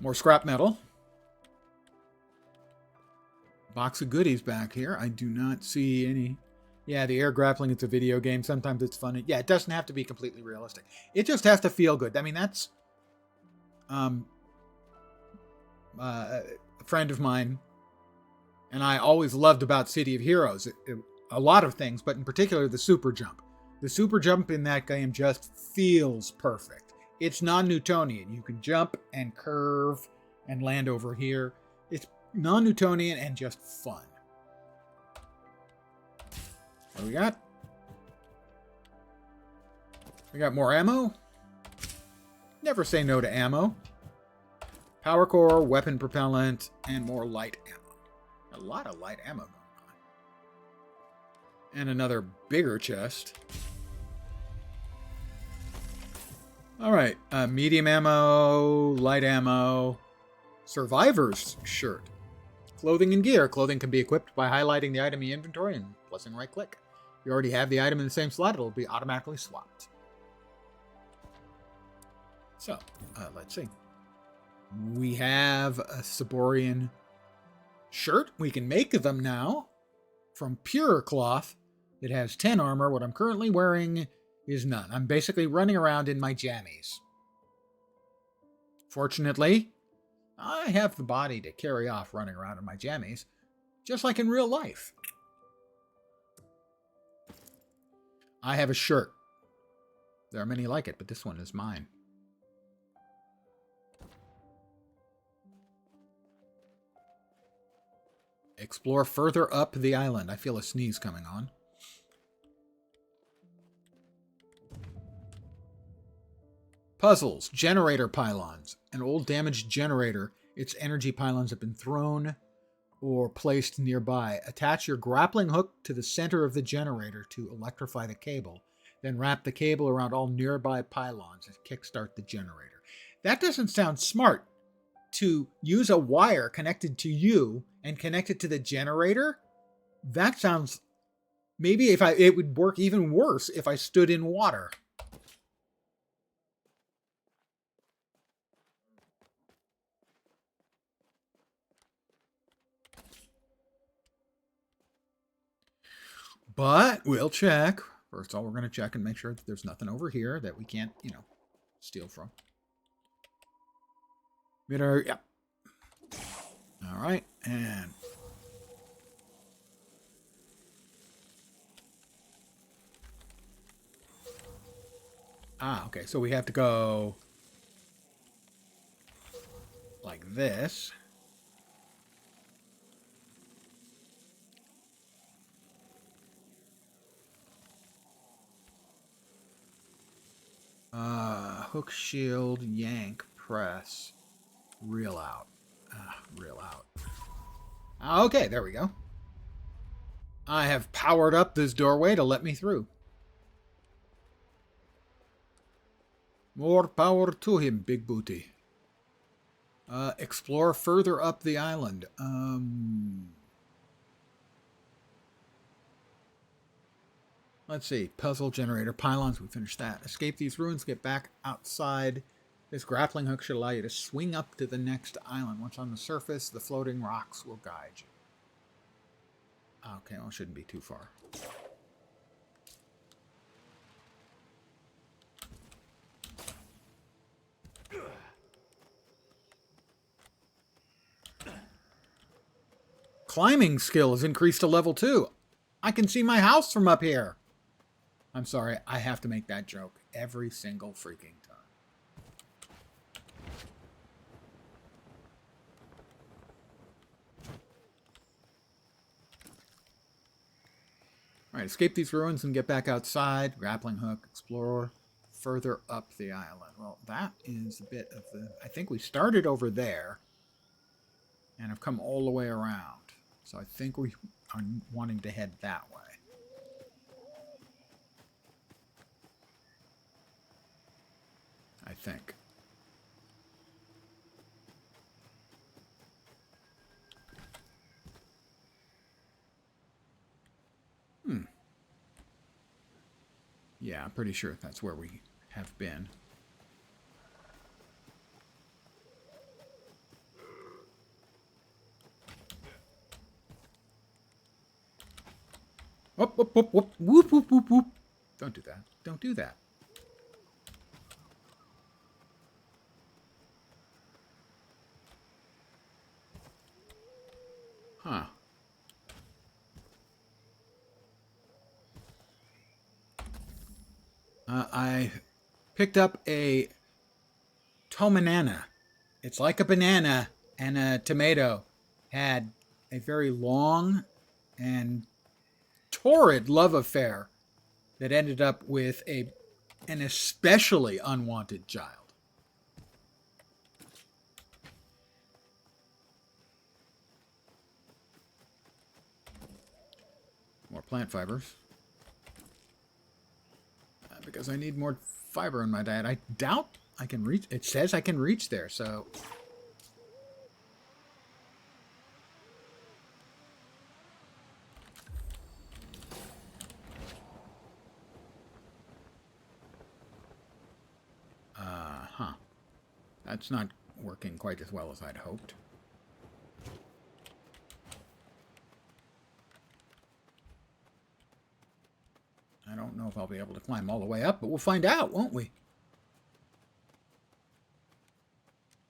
Speaker 1: More scrap metal. Box of goodies back here. I do not see any. Yeah, the air grappling, it's a video game. Sometimes it's funny. Yeah, it doesn't have to be completely realistic. It just has to feel good. I mean, that's a friend of mine and I always loved about City of Heroes. A lot of things, but in particular the super jump. The super jump in that game just feels perfect. It's non-Newtonian. You can jump and curve and land over here. It's non-Newtonian and just fun. What do we got? We got more ammo. Never say no to ammo. Power core, weapon propellant, and more light ammo. A lot of light ammo going on. And another bigger chest. Alright, medium ammo, light ammo, survivor's shirt. Clothing and gear. Clothing can be equipped by highlighting the item in your inventory and pressing right click. If you already have the item in the same slot, it'll be automatically swapped. So, let's see. We have a Saborian shirt. We can make them now from pure cloth. It has 10 armor. What I'm currently wearing is none. I'm basically running around in my jammies. Fortunately, I have the body to carry off running around in my jammies, just like in real life. I have a shirt. There are many like it, but this one is mine. Explore further up the island. I feel a sneeze coming on. Puzzles. Generator pylons. An old damaged generator. Its energy pylons have been thrown or placed nearby. Attach your grappling hook to the center of the generator to electrify the cable. Then wrap the cable around all nearby pylons and kickstart the generator. That doesn't sound smart. To use a wire connected to you and connect it to the generator? That sounds... Maybe it would work even worse if I stood in water. But we'll check. First of all, we're going to check and make sure that there's nothing over here that we can't, steal from. Yeah. All right, and... okay, so we have to go like this. Hook, shield, yank, press, reel out. Reel out. Okay, there we go. I have powered up this doorway to let me through. More power to him, big booty. Explore further up the island. Let's see. Puzzle generator pylons. We finished that. Escape these ruins. Get back outside. This grappling hook should allow you to swing up to the next island. Once on the surface, the floating rocks will guide you. Okay, well, it shouldn't be too far. Climbing skill is increased to level 2. I can see my house from up here. I'm sorry, I have to make that joke every single freaking time. Alright, escape these ruins and get back outside. Grappling hook, explore further up the island. Well, that is a bit of the... I think we started over there and have come all the way around. So I think we are wanting to head that way. I think. Yeah, I'm pretty sure that's where we have been. Whoop, whoop, whoop, whoop, whoop, whoop, whoop, whoop. Don't do that. Don't do that. Huh. I picked up a tomanana. It's like a banana and a tomato. Had a very long and torrid love affair that ended up with an especially unwanted child. More plant fibers. Because I need more fiber in my diet. I doubt I can reach... It says I can reach there, so... That's not working quite as well as I'd hoped. I don't know if I'll be able to climb all the way up, but we'll find out, won't we?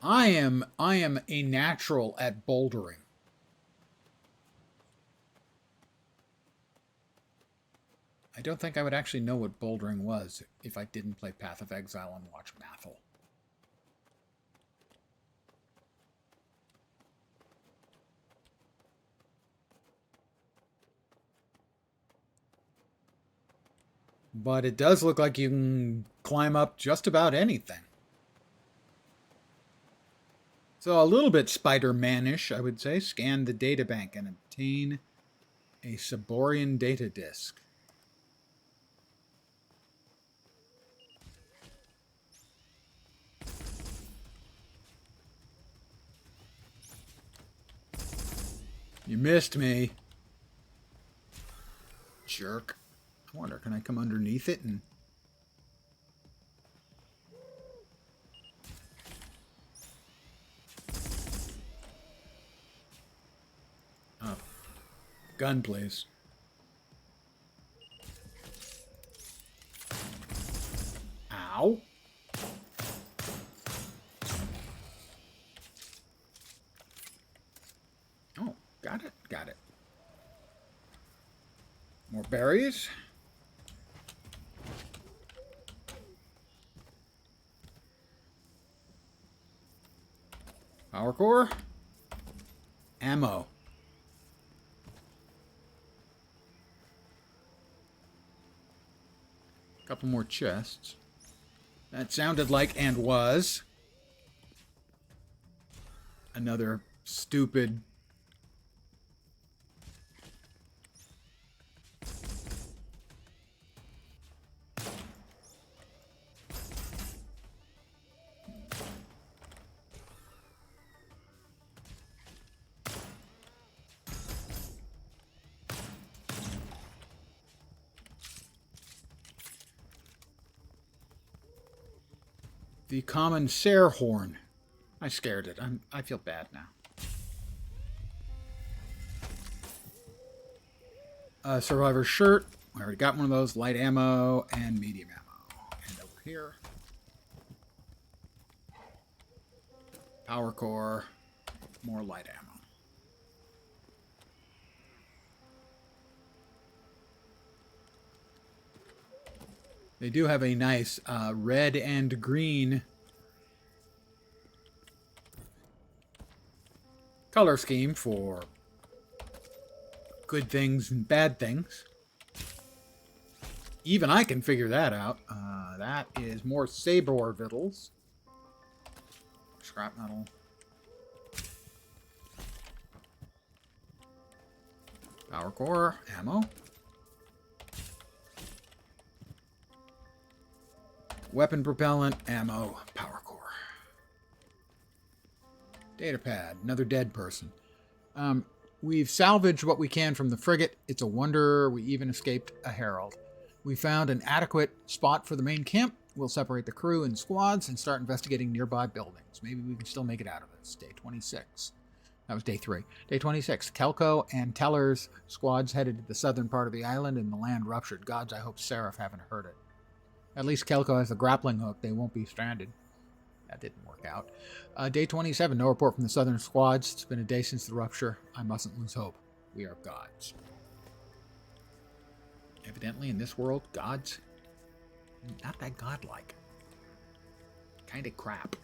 Speaker 1: I am a natural at bouldering. I don't think I would actually know what bouldering was if I didn't play Path of Exile and watch Mathel. But it does look like you can climb up just about anything. So a little bit Spider-Man-ish, I would say. Scan the databank and obtain a Saborian data disk. You missed me. Jerk. I wonder, can I come underneath it and... Oh. Gun, please. Ow. Oh, got it, got it. More berries. Power core. Ammo. Couple more chests. That sounded like, and was, another stupid... The common Sarehorn. I scared it. I feel bad now. Survivor shirt. I already got one of those. Light ammo and medium ammo. And over here. Power core. More light ammo. They do have a nice red and green color scheme for good things and bad things. Even I can figure that out. That is more Sabor vittles. Scrap metal. Power core, ammo. Weapon propellant, ammo, power core. Data pad, another dead person. We've salvaged what we can from the frigate. It's a wonder we even escaped a herald. We found an adequate spot for the main camp. We'll separate the crew in squads and start investigating nearby buildings. Maybe we can still make it out of this. Day 26. That was day 3. Day 26. Kelko and Teller's squads headed to the southern part of the island and the land ruptured. Gods, I hope Seraph haven't heard it. At least Kelko has a grappling hook. They won't be stranded. That didn't work out. Day 27. No report from the southern squads. It's been a day since the rupture. I mustn't lose hope. We are gods. Evidently, in this world, gods, not that godlike. Kind of crap.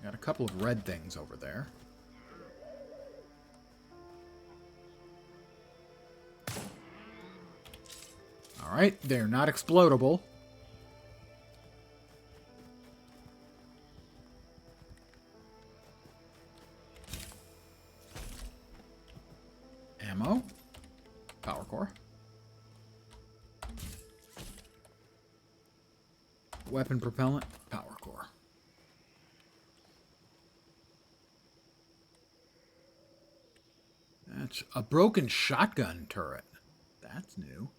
Speaker 1: Got a couple of red things over there. Alright, they're not explodable. Ammo. Power core. Weapon propellant. Power core. That's a broken shotgun turret. That's new.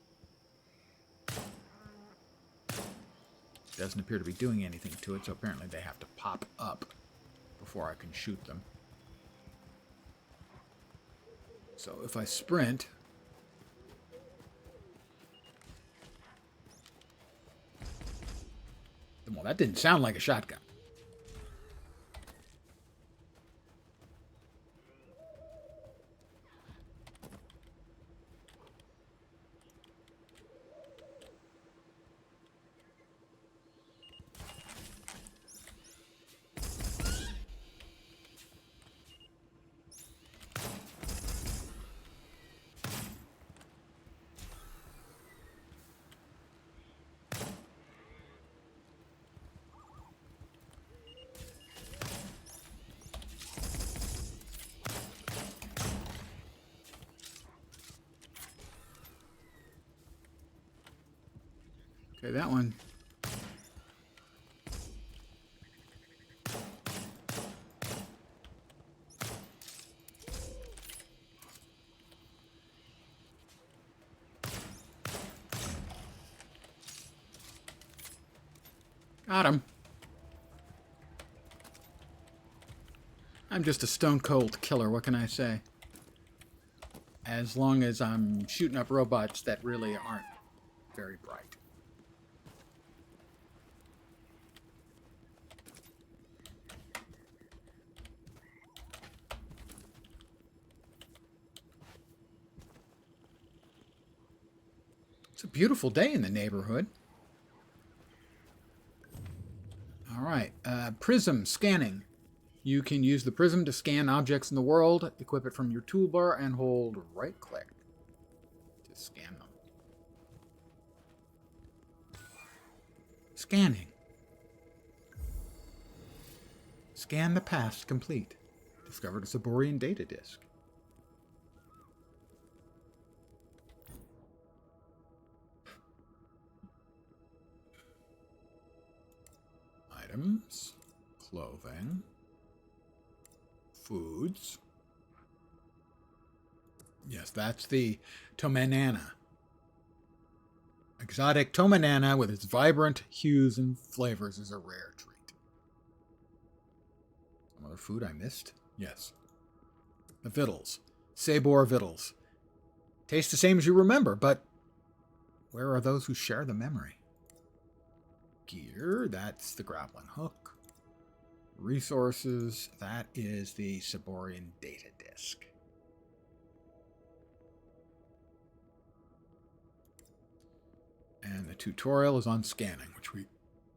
Speaker 1: Doesn't appear to be doing anything to it, so apparently they have to pop up before I can shoot them. So if I sprint... Well, that didn't sound like a shotgun. Okay, that one. Got him. I'm just a stone cold killer, what can I say? As long as I'm shooting up robots that really aren't very bright. It's a beautiful day in the neighborhood. All right, prism scanning. You can use the prism to scan objects in the world, equip it from your toolbar, and hold right-click to scan them. Scanning. Scan the past complete. Discovered a Saborian data disk. Items. Clothing. Foods. Yes, that's the Tomanana. Exotic Tomanana with its vibrant hues and flavors is a rare treat. Some other food I missed? Yes. The Vittles. Sabor Vittles. Taste the same as you remember, but where are those who share the memory? Gear, that's the grappling hook. Resources, that is the Saborian data disk. And the tutorial is on scanning, which we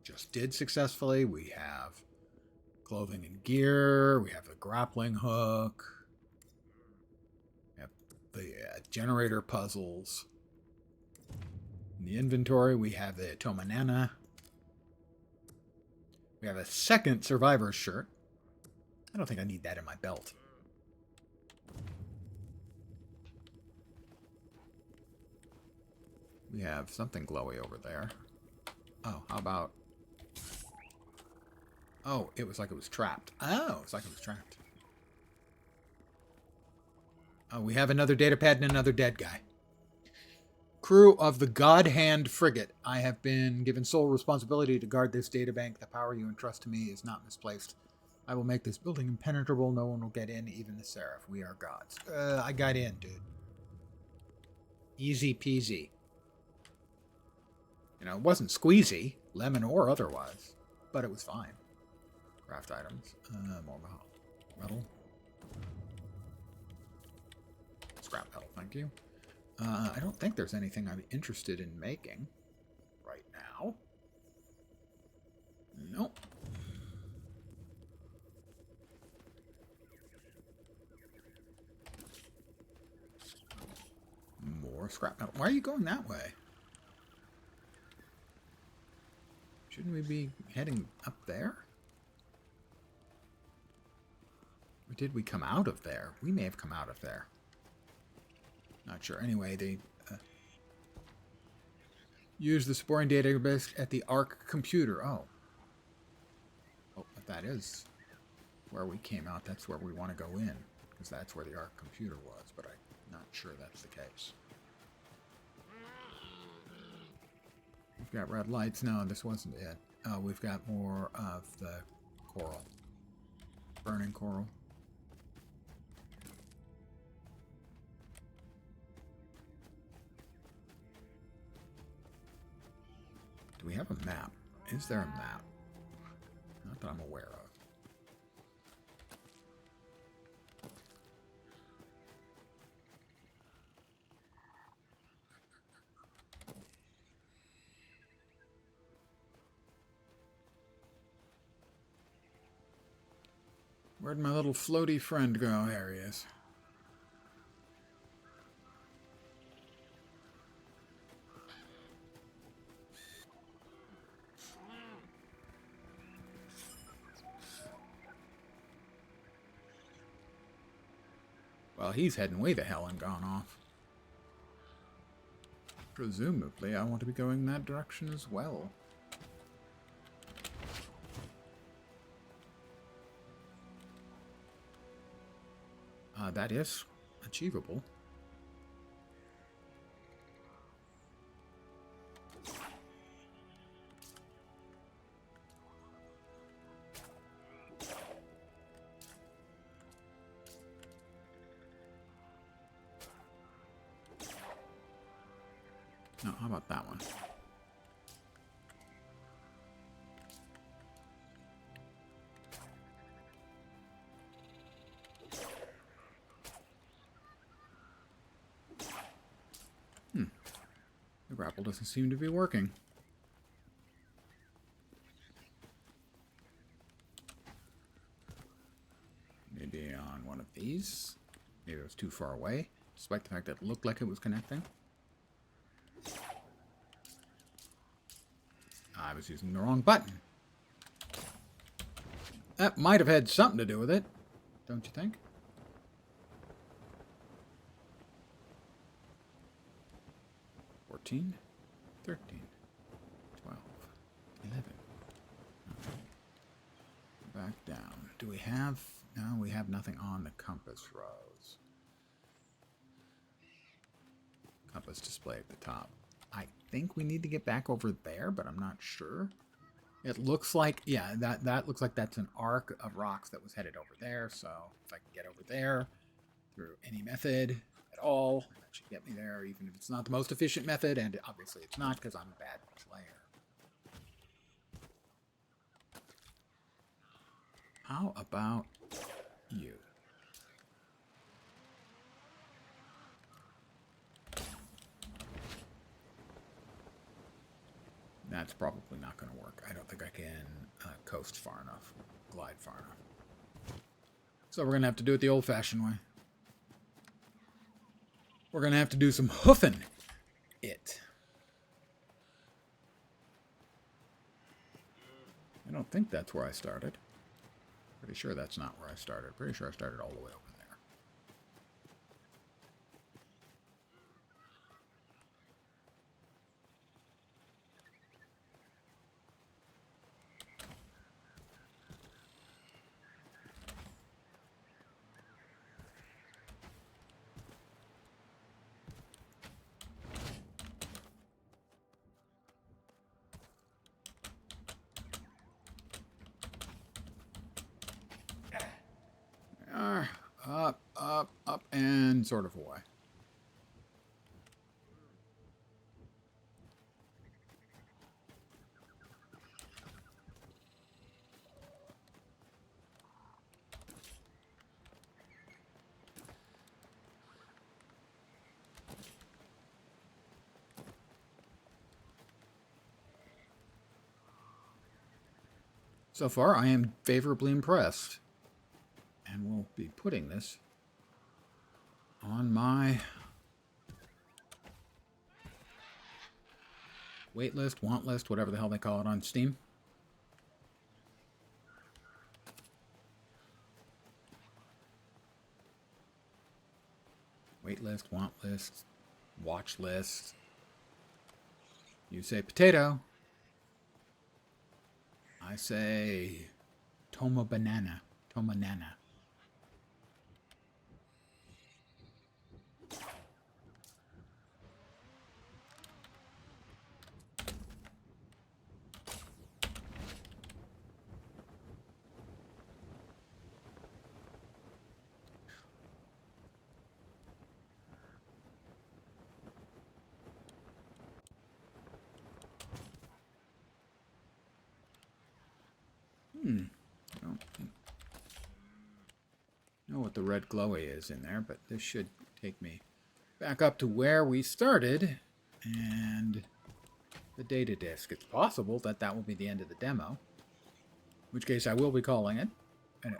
Speaker 1: just did successfully. We have clothing and gear. We have the grappling hook. We have the generator puzzles. In the inventory, we have the Tomanana. We have a second survivor's shirt. I don't think I need that in my belt. We have something glowy over there. Oh, how about... Oh, it was like it was trapped. Oh, it's like it was trapped. Oh, we have another data pad and another dead guy. Crew of the God Hand frigate. I have been given sole responsibility to guard this databank. The power you entrust to me is not misplaced. I will make this building impenetrable. No one will get in, even the Seraph. We are gods. I got in, dude. Easy peasy. You know, it wasn't squeezy, lemon or otherwise, but it was fine. Craft items. More metal. Scrap metal, thank you. I don't think there's anything I'm interested in making right now. Nope. More scrap metal. Why are you going that way? Shouldn't we be heading up there? Or did we come out of there? We may have come out of there. Not sure. Anyway, they use the Saborian database at the ARC computer. Oh. Oh, if that is where we came out, that's where we want to go in. Because that's where the ARC computer was, but I'm not sure that's the case. We've got red lights. No, this wasn't it. Oh, we've got more of the coral. Burning coral. Do we have a map? Is there a map? Not that I'm aware of. Where'd my little floaty friend go? There he is. Well, he's heading way the hell and gone off. Presumably, I want to be going that direction as well. That is achievable. No, how about that one? The grapple doesn't seem to be working. Maybe on one of these. Maybe it was too far away, despite the fact that it looked like it was connecting. I was using the wrong button. That might have had something to do with it, don't you think? $14, $13, $12, $11. Back down. Do we have... No, we have nothing on the compass rose. Compass display at the top. I think we need to get back over there, but I'm not sure. It looks like, yeah, that looks like that's an arc of rocks that was headed over there. So if I can get over there through any method at all, that should get me there, even if it's not the most efficient method, and obviously it's not because I'm a bad player. How about you? That's probably not going to work. I don't think I can coast far enough, glide far enough. So we're going to have to do it the old-fashioned way. We're going to have to do some hoofing it. I don't think that's where I started. Pretty sure that's not where I started. Pretty sure I started all the way over there. Up, and sort of away. So far, I am favorably impressed. And we'll be putting this on my wait list, want list, whatever the hell they call it on Steam. Wait list, want list, watch list. You say potato. I say Toma banana. Toma nana. I don't know what the red glowy is in there, but this should take me back up to where we started and the data disk. It's possible that that will be the end of the demo, in which case I will be calling it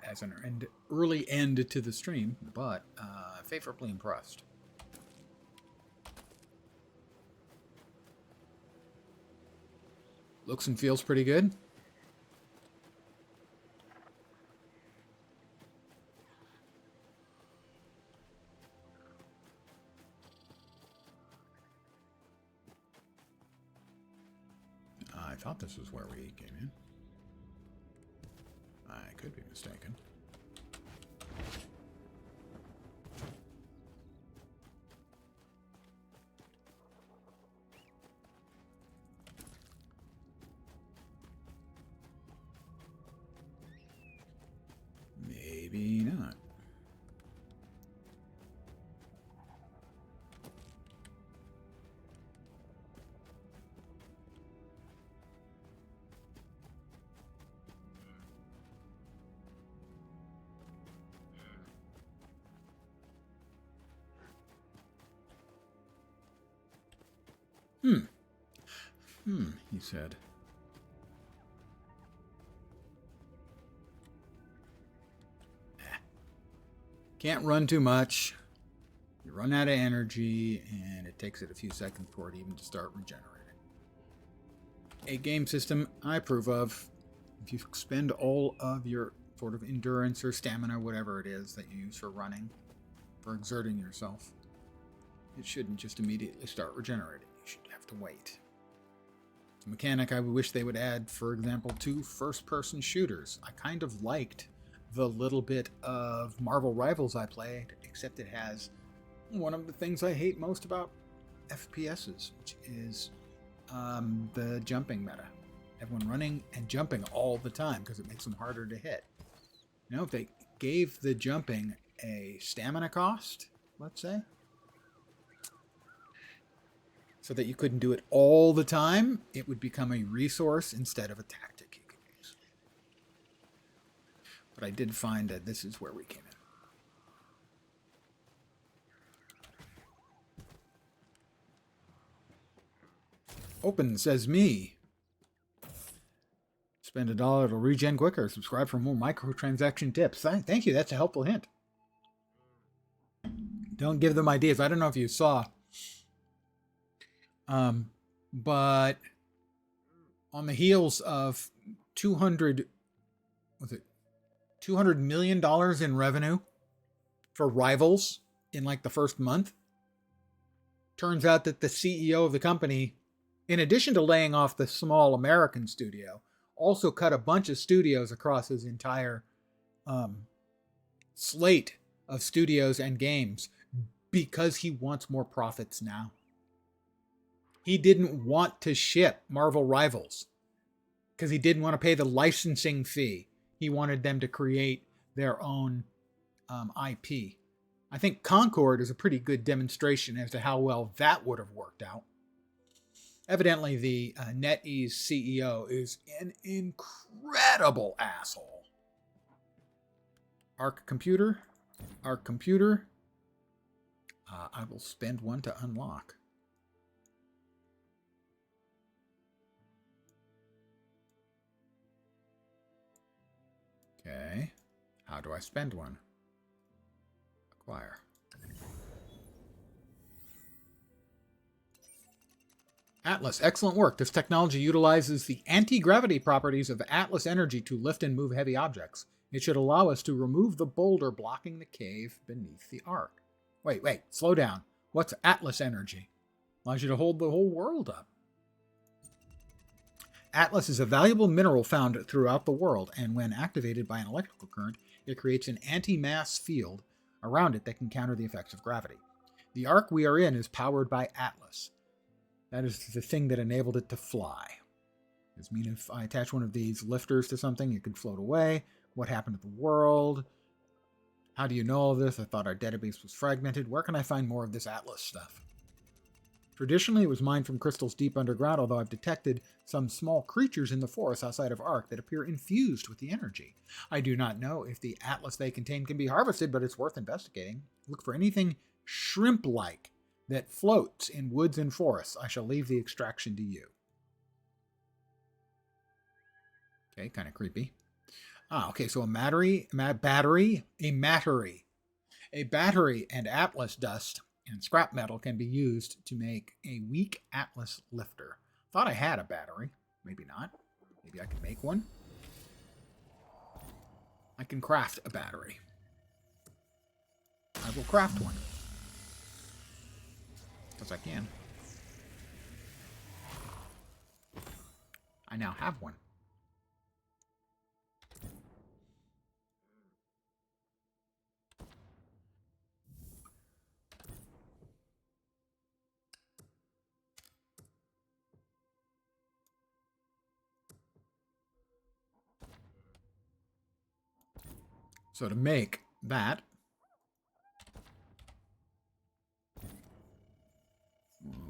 Speaker 1: as an early end to the stream, but favorably impressed. Looks and feels pretty good. thought this was where we came in. I could be mistaken. Maybe not. He said. Can't run too much. You run out of energy, and it takes it a few seconds for it even to start regenerating. A game system I approve of. If you expend all of your sort of endurance or stamina, whatever it is that you use for running, for exerting yourself, it shouldn't just immediately start regenerating. You should have to wait. It's a mechanic I wish they would add, for example, to first-person shooters. I kind of liked the little bit of Marvel Rivals I played, except it has one of the things I hate most about FPSs, which is the jumping meta. Everyone running and jumping all the time because it makes them harder to hit. You know, if they gave the jumping a stamina cost, let's say, so that you couldn't do it all the time, it would become a resource instead of a tactic you could use. But I did find that this is where we came in. Open says me. Spend $1, it'll regen quicker. Subscribe for more microtransaction tips. Thank you, that's a helpful hint. Don't give them ideas. I don't know if you saw, but on the heels of $200 million in revenue for Rivals in like the first month, turns out that the CEO of the company, in addition to laying off the small American studio, also cut a bunch of studios across his entire slate of studios and games because he wants more profits now. He didn't want to ship Marvel Rivals because he didn't want to pay the licensing fee. He wanted them to create their own IP. I think Concord is a pretty good demonstration as to how well that would have worked out. Evidently, the NetEase CEO is an incredible asshole. Arc Computer. I will spend one to unlock. Okay. How do I spend one? Acquire. Atlas, excellent work. This technology utilizes the anti-gravity properties of Atlas energy to lift and move heavy objects. It should allow us to remove the boulder blocking the cave beneath the ark. Wait, slow down. What's Atlas energy? Allows you to hold the whole world up. Atlas is a valuable mineral found throughout the world, and when activated by an electrical current, it creates an anti-mass field around it that can counter the effects of gravity. The ark we are in is powered by Atlas. That is the thing that enabled it to fly. Does mean if I attach one of these lifters to something, it can float away. What happened to the world? How do you know all this? I thought our database was fragmented. Where can I find more of this Atlas stuff? Traditionally, it was mined from crystals deep underground, although I've detected some small creatures in the forest outside of Ark that appear infused with the energy. I do not know if the Atlas they contain can be harvested, but it's worth investigating. Look for anything shrimp-like that floats in woods and forests. I shall leave the extraction to you. Okay, kind of creepy. Okay, so a battery and Atlas dust and scrap metal can be used to make a weak Atlas lifter. Thought I had a battery. Maybe not. Maybe I can make one. I can craft a battery. I will craft one. Because I can. I now have one. So to make that,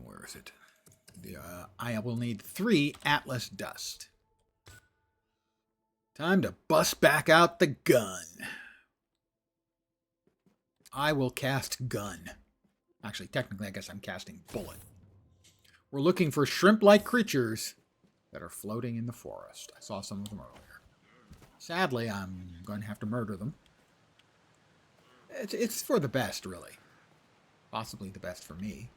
Speaker 1: where is it? I will need 3 Atlas dust. Time to bust back out the gun. I will cast gun. Actually, technically, I guess I'm casting bullet. We're looking for shrimp-like creatures that are floating in the forest. I saw some of them earlier. Sadly, I'm going to have to murder them. It's for the best, really. Possibly the best for me.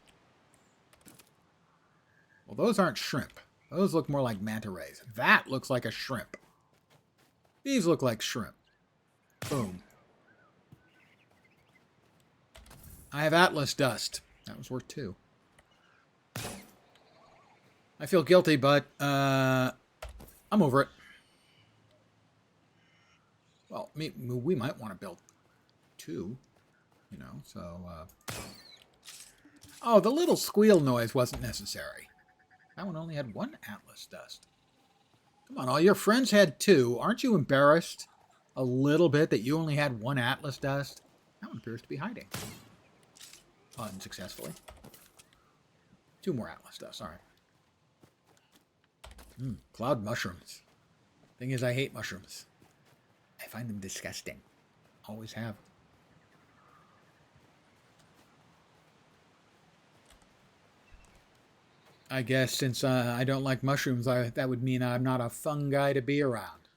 Speaker 1: Well, those aren't shrimp. Those look more like manta rays. That looks like a shrimp. These look like shrimp. Boom. I have Atlas dust. That was worth 2. I feel guilty, but I'm over it. Well, we might want to build 2, you know, so... Oh, the little squeal noise wasn't necessary. That one only had 1 Atlas dust. Come on, all your friends had 2. Aren't you embarrassed a little bit that you only had 1 Atlas dust? That one appears to be hiding. Unsuccessfully. 2 more Atlas dust, all right. Cloud mushrooms. Thing is, I hate mushrooms. I find them disgusting. Always have. I guess since I don't like mushrooms, that would mean I'm not a fun guy to be around.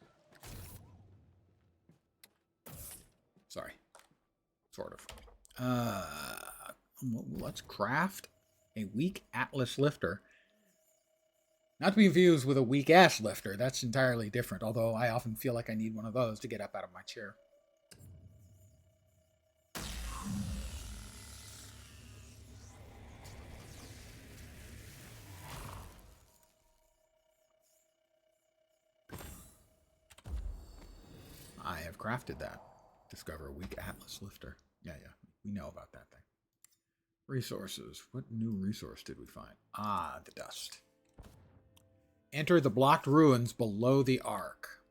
Speaker 1: Sorry. Sort of. Let's craft a weak Atlas lifter. Not to be confused with a weak-ass lifter. That's entirely different, although I often feel like I need one of those to get up out of my chair. I have crafted that. Discover a weak Atlas lifter. Yeah, we know about that thing. Resources. What new resource did we find? Ah, the dust. Enter the blocked ruins below the Ark.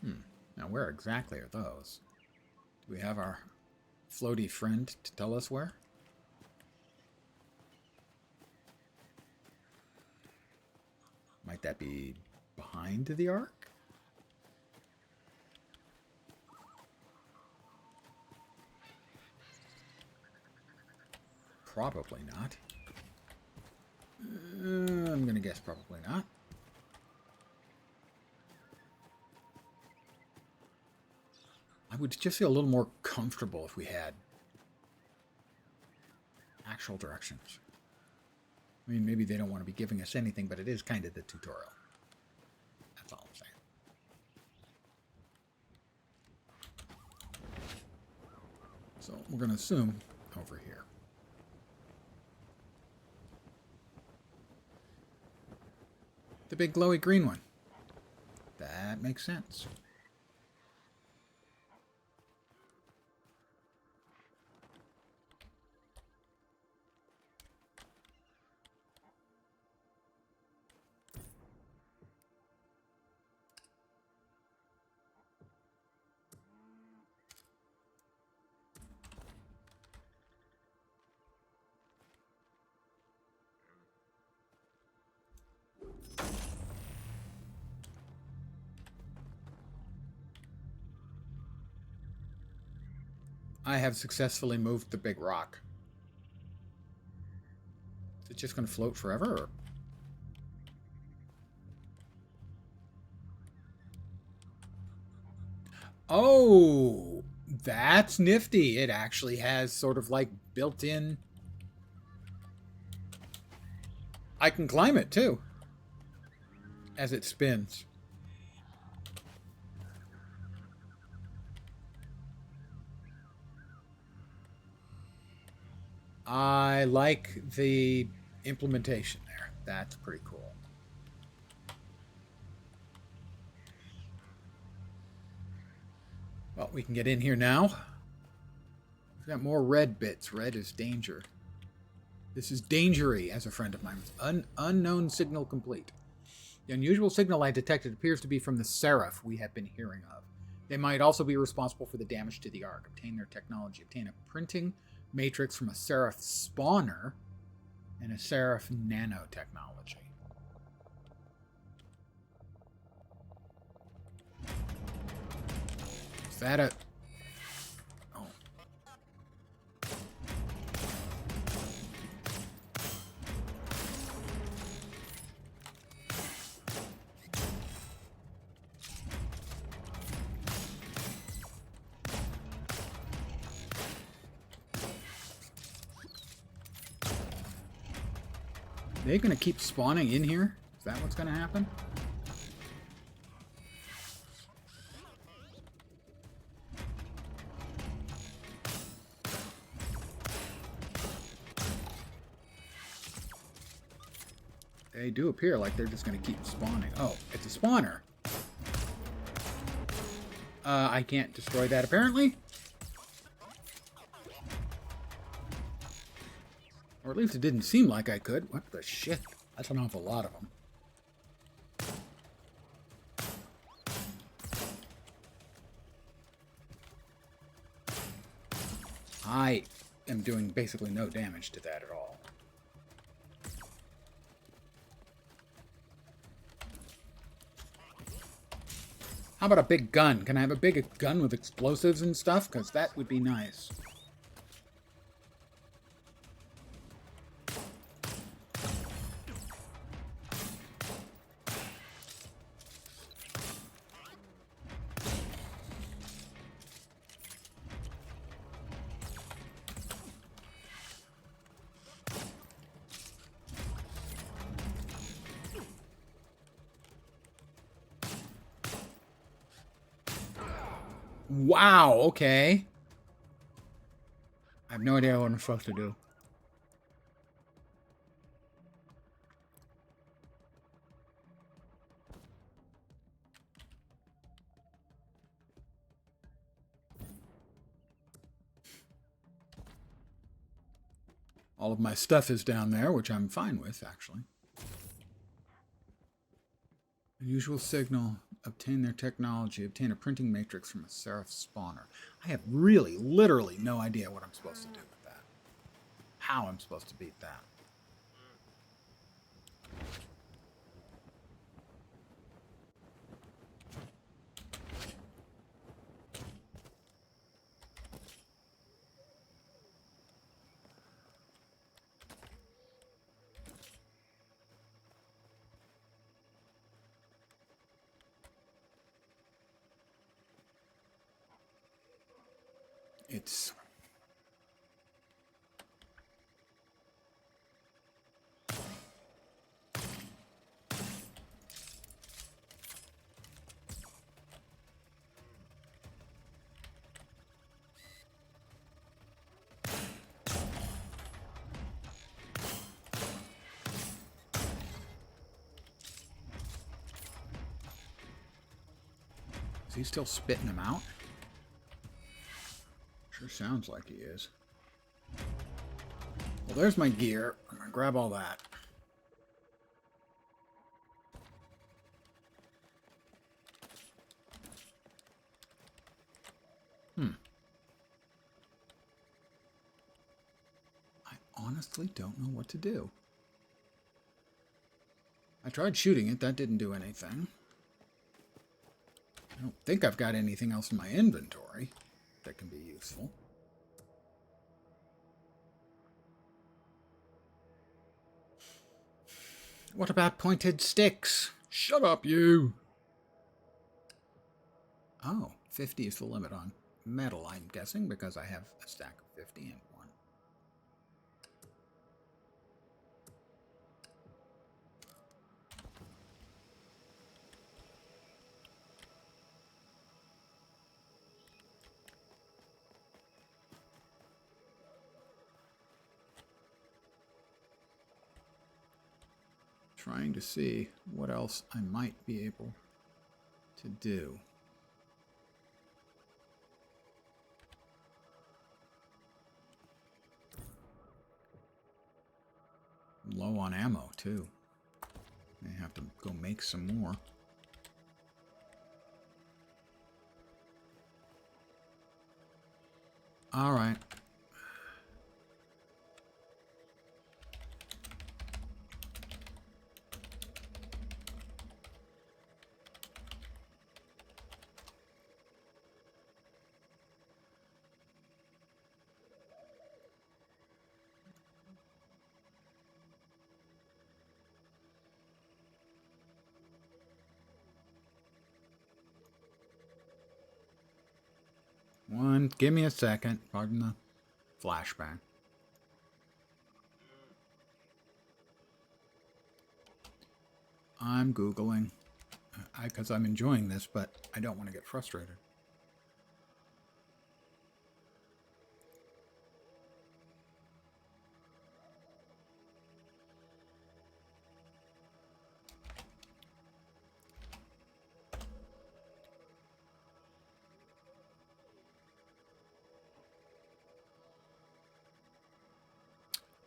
Speaker 1: Now, where exactly are those? Do we have our floaty friend to tell us where? Might that be behind the Ark? Probably not. I'm going to guess probably not. I would just feel a little more comfortable if we had actual directions. I mean, maybe they don't want to be giving us anything, but it is kind of the tutorial. That's all I'm saying. So we're going to assume over here. The big glowy green one. That makes sense. I have successfully moved the big rock. Is it just going to float forever? Or? Oh, that's nifty. It actually has sort of like built-in... I can climb it too as it spins. I like the implementation there. That's pretty cool. Well, we can get in here now. We've got more red bits. Red is danger. This is dangery, as a friend of mine. Unknown signal complete. The unusual signal I detected appears to be from the Seraph we have been hearing of. They might also be responsible for the damage to the Ark. Obtain their technology. Obtain a printing matrix from a Seraph spawner and a Seraph nanotechnology. Is that a... Oh. Are they going to keep spawning in here? Is that what's going to happen? They do appear like they're just going to keep spawning. Oh, it's a spawner. I can't destroy that apparently. Or at least it didn't seem like I could. What the shit? That's an awful lot of them. I am doing basically no damage to that at all. How about a big gun? Can I have a big gun with explosives and stuff? Because that would be nice. Wow, okay. I have no idea what I'm supposed to do. All of my stuff is down there, which I'm fine with, actually. Unusual signal. Obtain their technology. Obtain a printing matrix from a Seraph spawner. I have really, literally no idea what I'm supposed to do with that. How I'm supposed to beat that. It's... Is he still spitting them out? Sure sounds like he is. Well, there's my gear. I'm gonna grab all that. I honestly don't know what to do. I tried shooting it. That didn't do anything. I don't think I've got anything else in my inventory that can be useful. What about pointed sticks? Shut up, you! Oh, 50 is the limit on metal, I'm guessing, because I have a stack of 50 and one. Trying to see what else I might be able to do. Low on ammo, too. May have to go make some more. All right. Give me a second. Pardon the flashbang. I'm Googling. Because I'm enjoying this, but I don't want to get frustrated.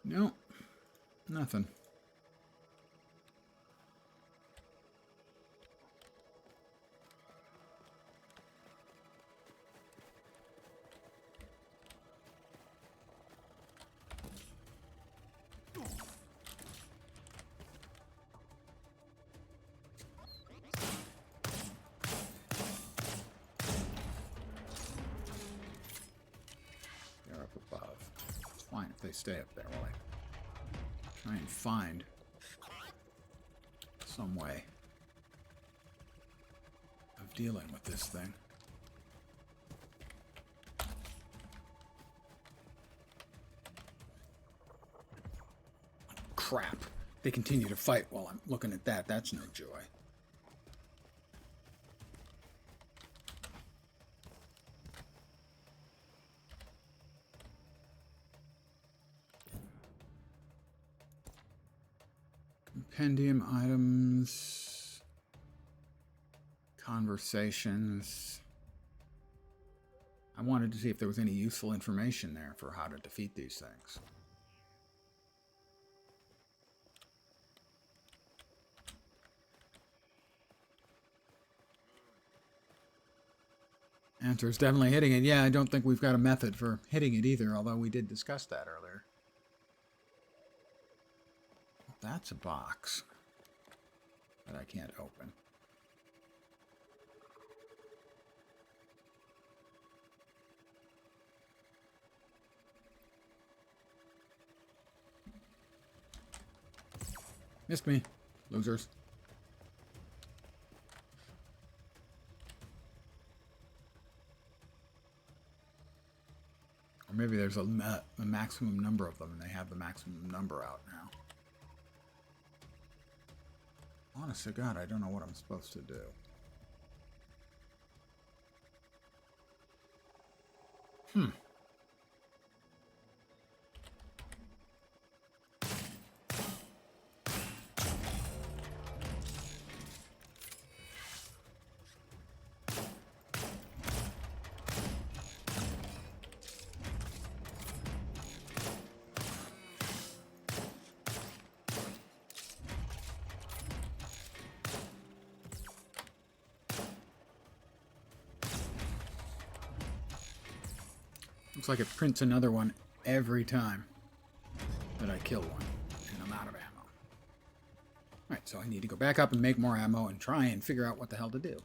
Speaker 1: No, nothing. They're up above. It's fine if they stay up there while I try and find some way of dealing with this thing. Crap. They continue to fight while I'm looking at that. That's no joy. Compendium items. Conversations. I wanted to see if there was any useful information there for how to defeat these things. Answer is definitely hitting it. Yeah, I don't think we've got a method for hitting it either, although we did discuss that earlier. That's a box that I can't open. Missed me, losers. Or maybe there's a maximum number of them and they have the maximum number out now. Honest to God, I don't know what I'm supposed to do. Looks like it prints another one every time that I kill one, and I'm out of ammo. Alright, so I need to go back up and make more ammo and try and figure out what the hell to do.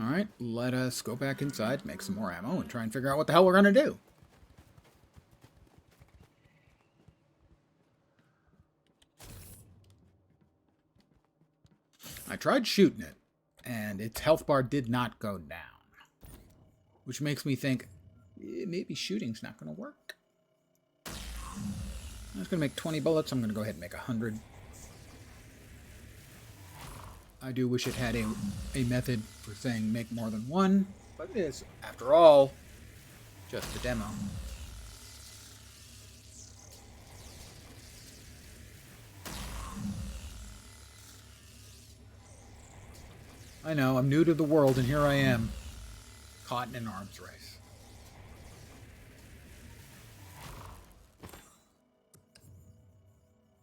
Speaker 1: Alright, let us go back inside, make some more ammo, and try and figure out what the hell we're going to do. I tried shooting it, and its health bar did not go down. Which makes me think, maybe shooting's not going to work. I was going to make 20 bullets. I'm going to go ahead and make 100. I do wish it had a method for saying make more than one, but it is, after all, just a demo. I know, I'm new to the world, and here I am, caught in an arms race.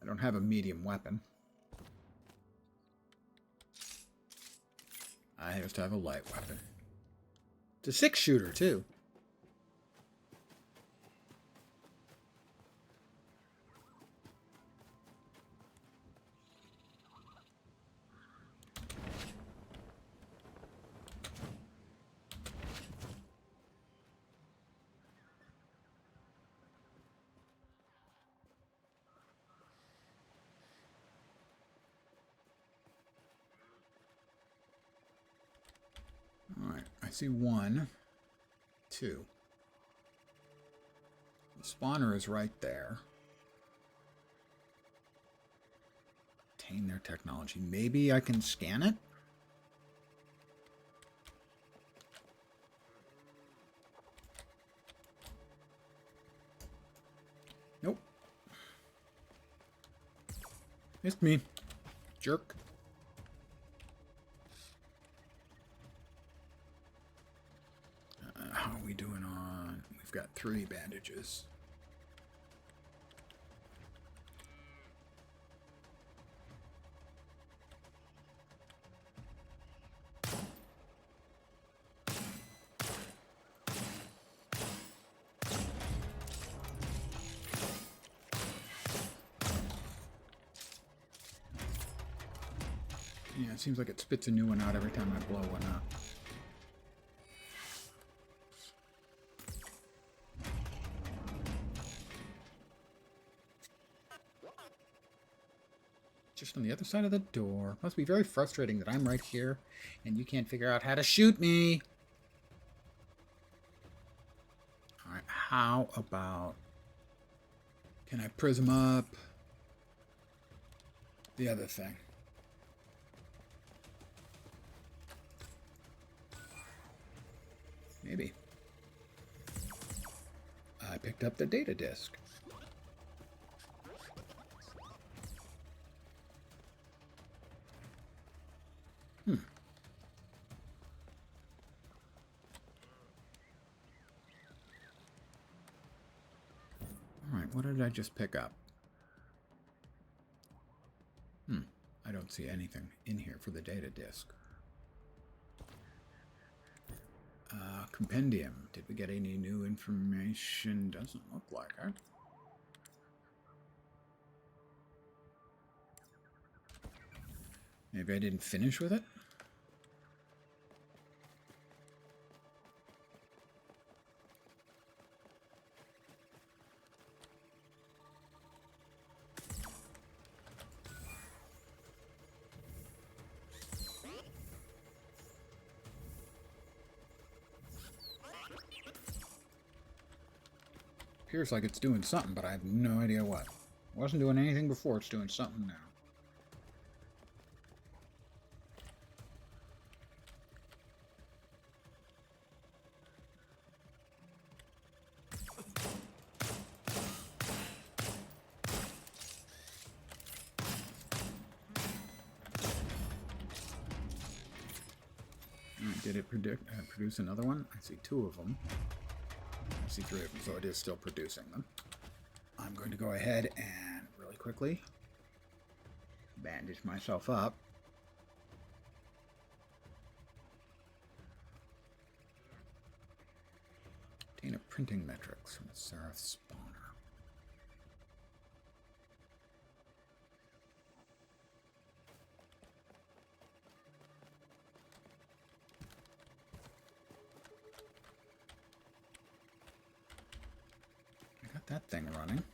Speaker 1: I don't have a medium weapon. I just have a light weapon. It's a 6-shooter, too. Alright, I see 1, 2. The spawner is right there. Obtain their technology. Maybe I can scan it? Nope. Missed me. Jerk. How are we doing on... We've got 3 bandages. Yeah, it seems like it spits a new one out every time I blow one up. Just on the other side of the door. Must be very frustrating that I'm right here and you can't figure out how to shoot me. Alright, how about... Can I prism up the other thing? Maybe. I picked up the data disk. Alright, what did I just pick up? I don't see anything in here for the data disk. Compendium. Did we get any new information? Doesn't look like it. Maybe I didn't finish with it? Appears like it's doing something, but I have no idea what. Wasn't doing anything before, it's doing something now. Did it produce another one? I see 2 of them. I see 3 of them, so it is still producing them. I'm going to go ahead and really quickly bandage myself up. Obtain a printing metrics from the Seraph spawner. That thing running.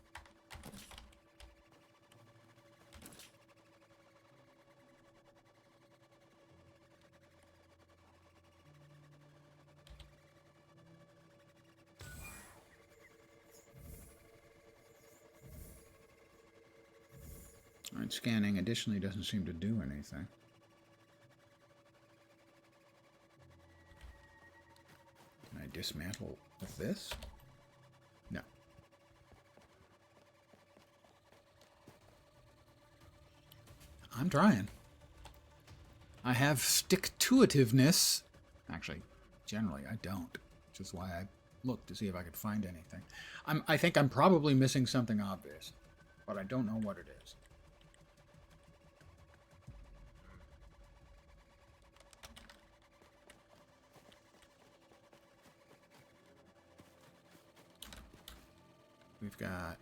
Speaker 1: And scanning additionally doesn't seem to do anything. Can I dismantle with this? No. I'm trying. I have stick-to-itiveness. Actually, generally I don't, which is why I looked to see if I could find anything. I think I'm probably missing something obvious, but I don't know what it is. We've got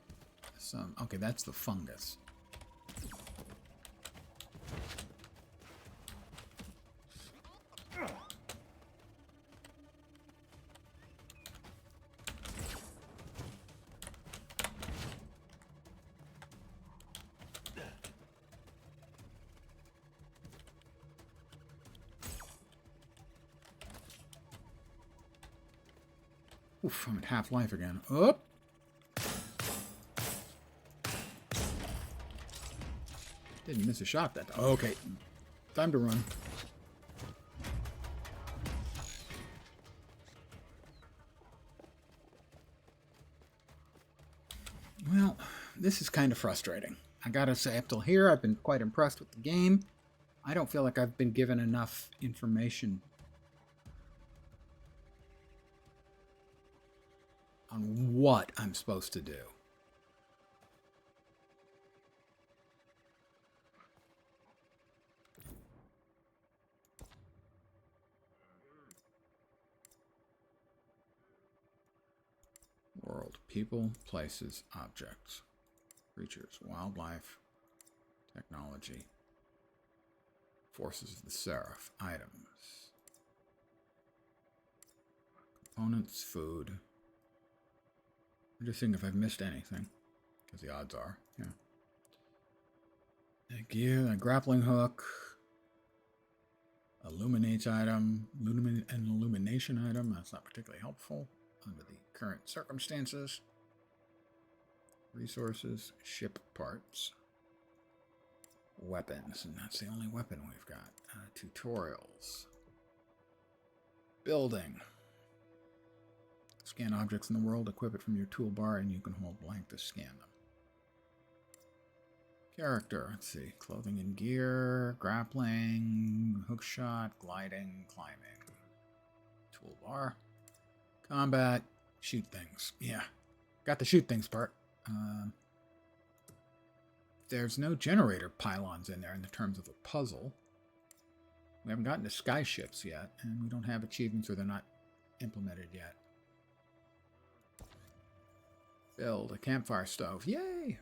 Speaker 1: some... Okay, that's the fungus. Oof, I'm at half life again. Oh! Didn't miss a shot that time. Okay, time to run. Well, this is kind of frustrating. I gotta say, up till here, I've been quite impressed with the game. I don't feel like I've been given enough information on what I'm supposed to do. World. People, places, objects, creatures, wildlife, technology, forces of the Seraph, items, components, food. I'm just seeing if I've missed anything, because the odds are, yeah. A gear, a grappling hook, illuminates item, an illumination item. That's not particularly helpful under the current circumstances. Resources, ship parts, weapons, and that's the only weapon we've got. Tutorials, building. Scan objects in the world, equip it from your toolbar, and you can hold blank to scan them. Character, let's see, clothing and gear, grappling, hookshot, gliding, climbing. Toolbar, combat, shoot things. Yeah, got the shoot things part. There's no generator pylons in there in the terms of a puzzle. We haven't gotten to sky ships yet, and we don't have achievements or they're not implemented yet. Build a campfire stove. Yay!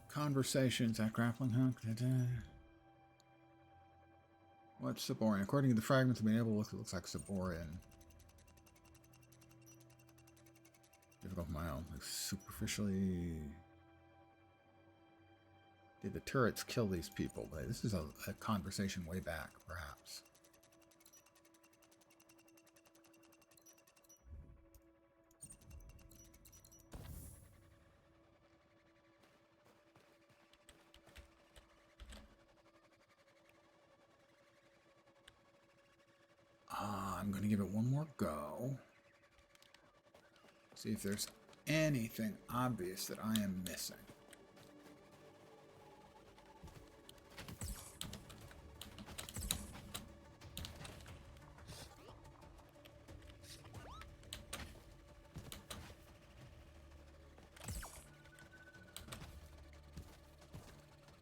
Speaker 1: Conversations at grappling hook. What's Saborian? According to the fragments I've been able to look, it looks like Saborian. Difficult for my own. Like superficially. Did the turrets kill these people? This is a conversation way back, perhaps. I'm going to give it one more go. See if there's anything obvious that I am missing.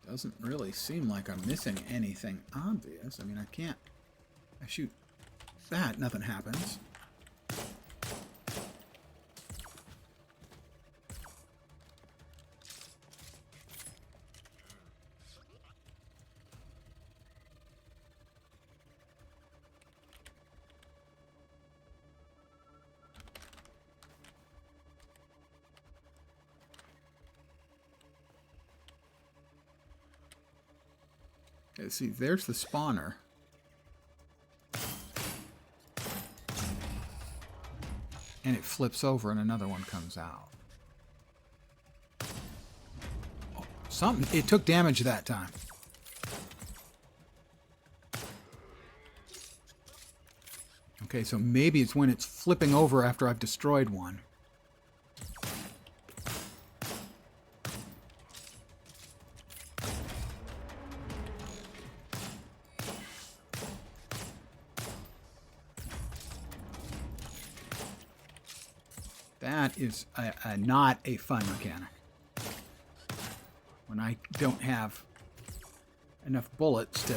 Speaker 1: Doesn't really seem like I'm missing anything obvious. I mean, I shoot that, nothing happens. Okay, see, there's the spawner. And it flips over and another one comes out. Oh, Something. It took damage that time. Okay, so maybe it's when it's flipping over after I've destroyed one. That is not a fun mechanic. When I don't have enough bullets to...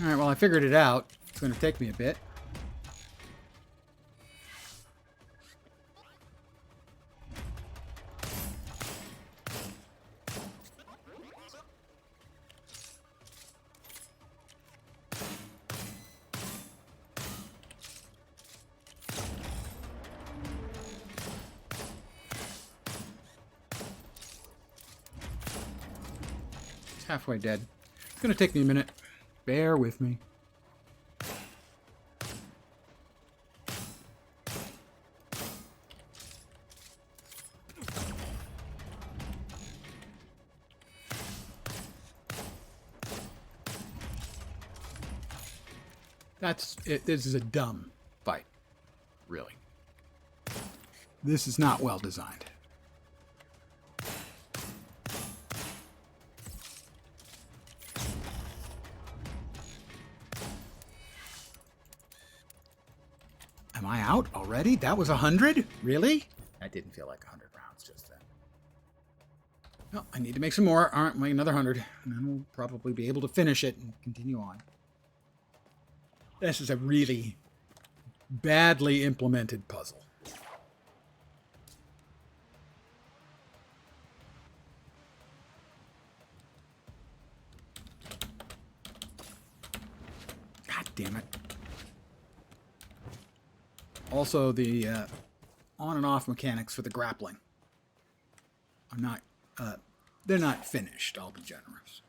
Speaker 1: Alright, well, I figured it out. It's going to take me a bit. It's halfway dead. It's going to take me a minute. Bear with me. That's it. This is a dumb fight, really. This is not well designed. Am I out already? That was 100? Really? That didn't feel like 100 rounds just then. Well, I need to make some more. All right, make another 100. And then we'll probably be able to finish it and continue on. This is a really badly implemented puzzle. God damn it. Also, the on and off mechanics for the grappling are not, they're not finished, I'll be generous.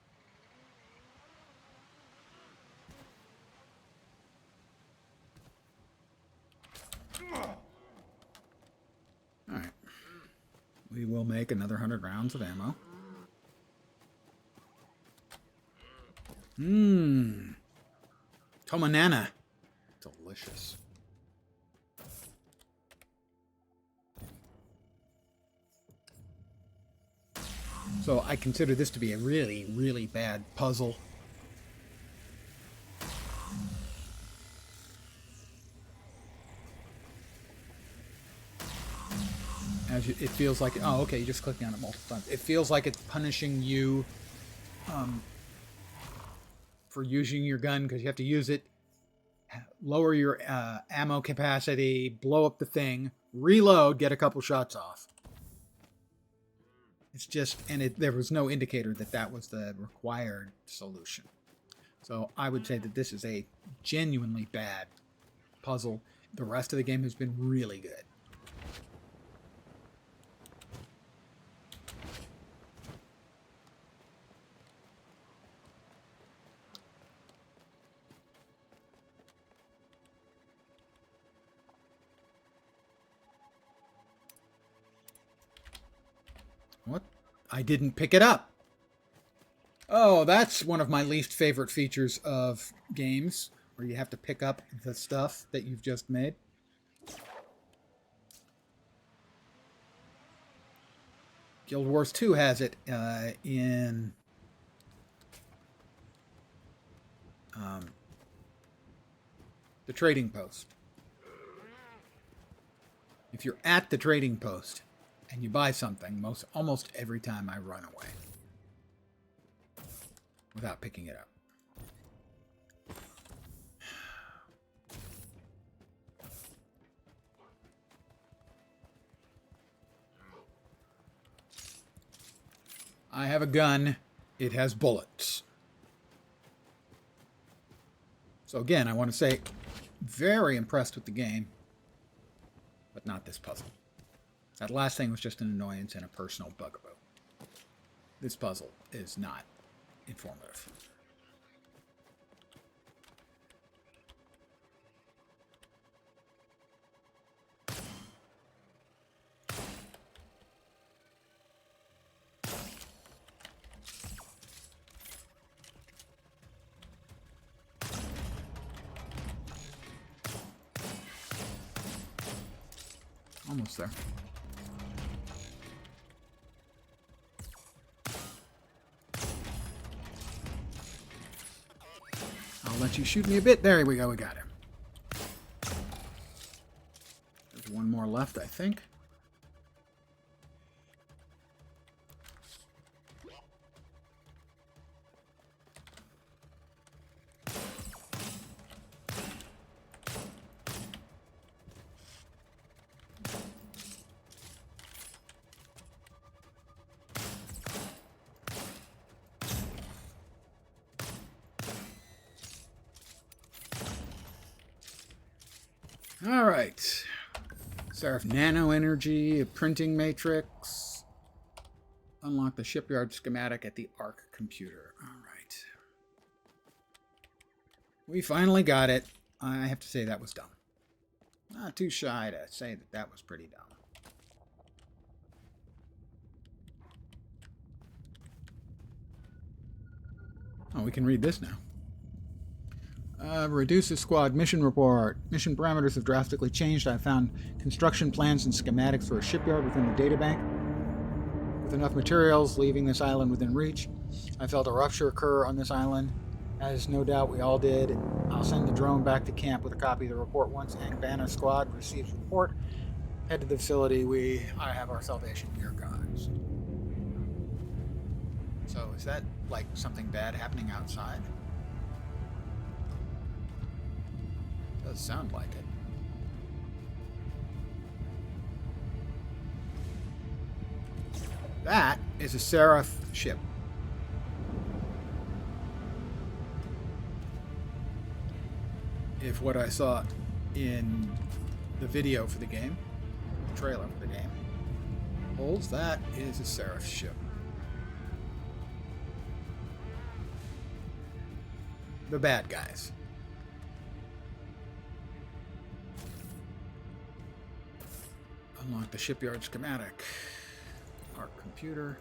Speaker 1: Alright. We will make another 100 rounds of ammo. Tomanana. Delicious. So I consider this to be a really, really bad puzzle. As you, it feels like... Oh, okay, you're just clicking on it multiple times. It feels like it's punishing you for using your gun because you have to use it, lower your ammo capacity, blow up the thing, reload, get a couple shots off. It's just, and there was no indicator that that was the required solution. So I would say that this is a genuinely bad puzzle. The rest of the game has been really good. What? I didn't pick it up. Oh, that's one of my least favorite features of games, where you have to pick up the stuff that you've just made. Guild Wars 2 has it in the trading post. If you're at the trading post and you buy something, almost every time I run away without picking it up. I have a gun. It has bullets. So again, I want to say, very impressed with the game, but not this puzzle. That last thing was just an annoyance and a personal bugaboo. this puzzle is not informative. Almost there. I'll let you shoot me a bit. There we go. We got him. There's one more left, I think. All right. Seraph Nano Energy, a printing matrix. Unlock the shipyard schematic at the ARC computer. All right. We finally got it. I have to say that was dumb. Not too shy to say that that was pretty dumb. Oh, we can read this now. Reduces squad mission report. Mission parameters have drastically changed. I found construction plans and schematics for a shipyard within the databank. With enough materials leaving this island within reach, I felt a rupture occur on this island, as no doubt we all did. I'll send the drone back to camp with a copy of the report once Angbana squad receives report. Head to the facility. I have our salvation gear, guys. So is that like something bad happening outside? Does sound like it. That is a Seraph ship. If what I saw in the video for the game, the trailer for the game, holds, that is a Seraph ship. The bad guys. Unlock the shipyard schematic. Our computer.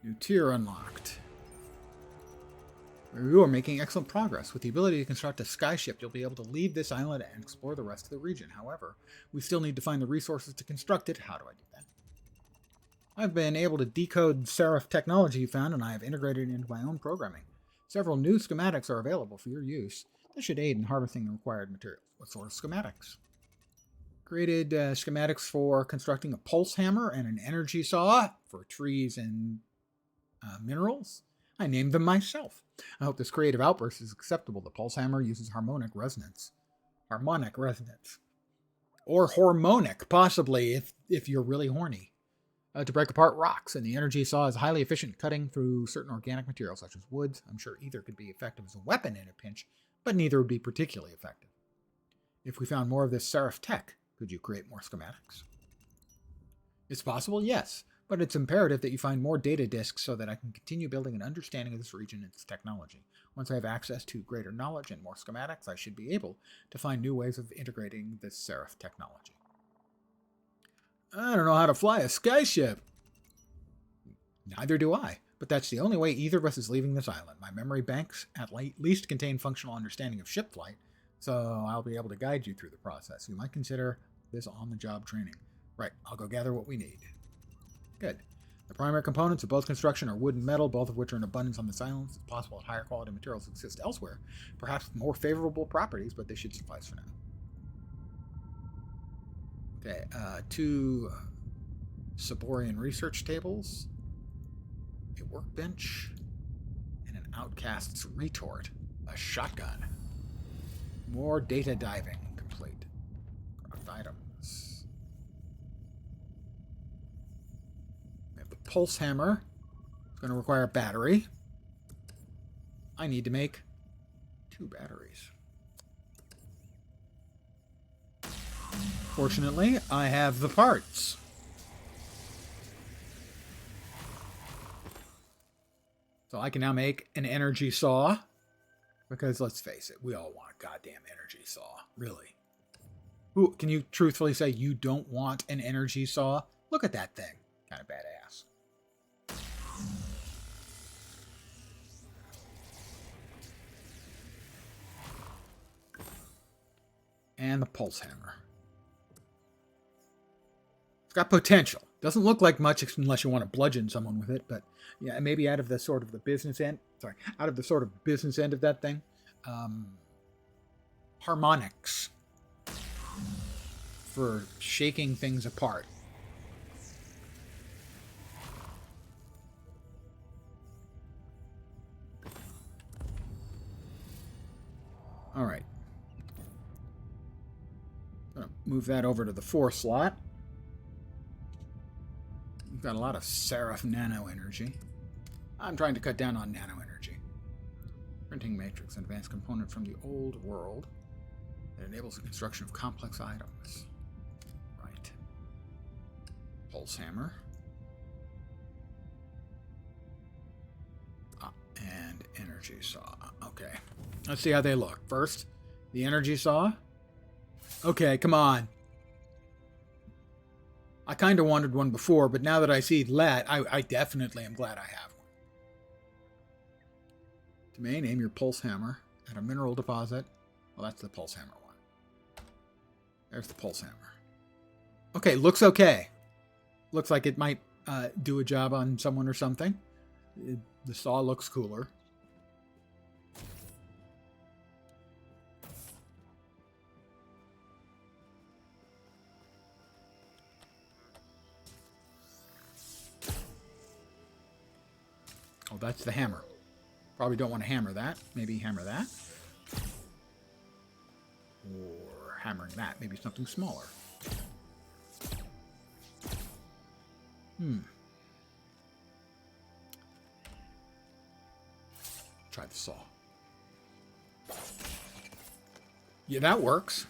Speaker 1: New tier unlocked. You are making excellent progress. With the ability to construct a skyship, you'll be able to leave this island and explore the rest of the region. However, we still need to find the resources to construct it. How do I do that? I've been able to decode Seraph technology you found, and I have integrated it into my own programming. Several new schematics are available for your use. This should aid in harvesting the required materials. What sort of schematics? Created schematics for constructing a pulse hammer and an energy saw for trees and minerals. I named them myself. I hope this creative outburst is acceptable. The pulse hammer uses harmonic resonance. Harmonic resonance. Or hormonic, possibly, if you're really horny. To break apart rocks, and the energy saw is highly efficient at cutting through certain organic materials, such as woods. I'm sure either could be effective as a weapon in a pinch, but neither would be particularly effective. If we found more of this Seraph tech, could you create more schematics? It's possible, yes, but it's imperative that you find more data disks so that I can continue building an understanding of this region and its technology. Once I have access to greater knowledge and more schematics, I should be able to find new ways of integrating this Seraph technology. I don't know how to fly a skyship. Neither do I, but that's the only way either of us is leaving this island. My memory banks at least contain functional understanding of ship flight, so I'll be able to guide you through the process. You might consider this on-the-job training. Right, I'll go gather what we need. Good. The primary components of both construction are wood and metal, both of which are in abundance on this island. It's possible that higher quality materials exist elsewhere, perhaps with more favorable properties, but they should suffice for now. Okay, 2 Saborian research tables, a workbench, and an outcast's retort, a shotgun. More data diving complete. Craft items. We have the pulse hammer. It's going to require a battery. I need to make 2 batteries. Fortunately, I have the parts. So I can now make an energy saw. Because let's face it, we all want a goddamn energy saw. Really. Who can you truthfully say you don't want an energy saw? Look at that thing. Kind of badass. And the pulse hammer. It's got potential. Doesn't look like much unless you want to bludgeon someone with it, but yeah, maybe out of the sort of the business end. Sorry, out of the sort of business end of that thing. Harmonics for shaking things apart. All right. Gonna move that over to the 4 slot. We've got a lot of Seraph nano energy. I'm trying to cut down on nano energy. Printing matrix, an advanced component from the old world that enables the construction of complex items. Right. Pulse hammer. And energy saw. Okay. Let's see how they look. First, the energy saw. Okay, come on. I kind of wanted one before, but now that I see that, I definitely am glad I have one. Domain, aim your pulse hammer at a mineral deposit. Well, that's the pulse hammer one. There's the pulse hammer. Okay, looks okay. Looks like it might do a job on someone or something. The saw looks cooler. Oh, that's the hammer. Probably don't want to hammer that. Maybe hammer that. Or hammering that. Maybe something smaller. Try the saw. Yeah, that works.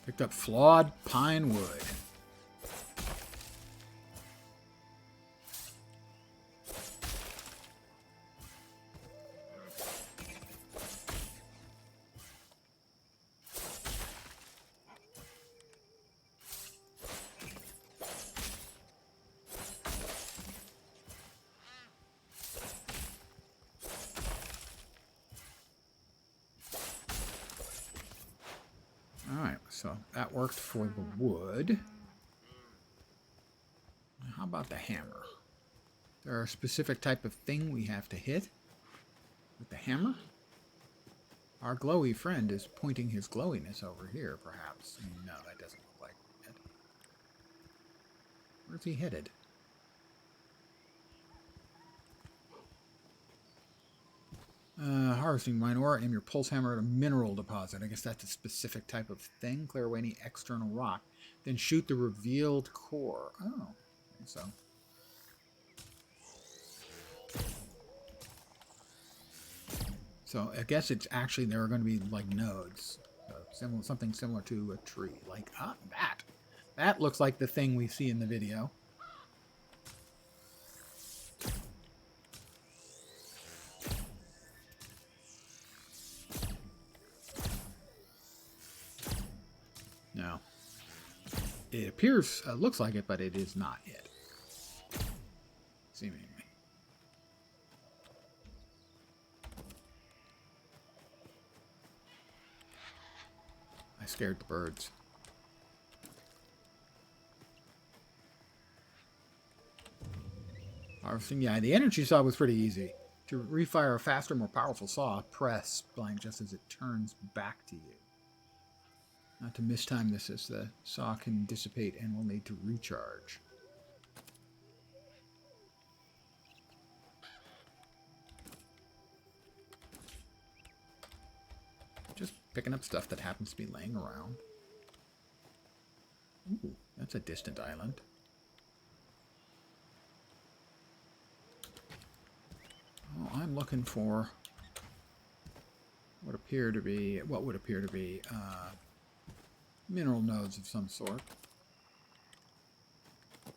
Speaker 1: Picked up flawed pine wood. Alright, so that worked for the wood. How about the hammer? Is there a specific type of thing we have to hit with the hammer? Our glowy friend is pointing his glowiness over here, perhaps. No, that doesn't look like it. Where's he headed? Harvesting mine ore, aim your pulse hammer at a mineral deposit. I guess that's a specific type of thing. Clear away any external rock. Then shoot the revealed core. Oh, I think so. So I guess it's actually, there are going to be like nodes. Something similar to a tree. Like, that. That looks like the thing we see in the video. No. It appears, looks like it, but it is not it. Seemingly. I scared the birds. Harvesting, yeah, the energy saw was pretty easy. To refire a faster, more powerful saw, press blank just as it turns back to you. Not to mistime this, as the saw can dissipate and will need to recharge. Just picking up stuff that happens to be laying around. Ooh, that's a distant island. Oh, I'm looking for... what would appear to be mineral nodes of some sort.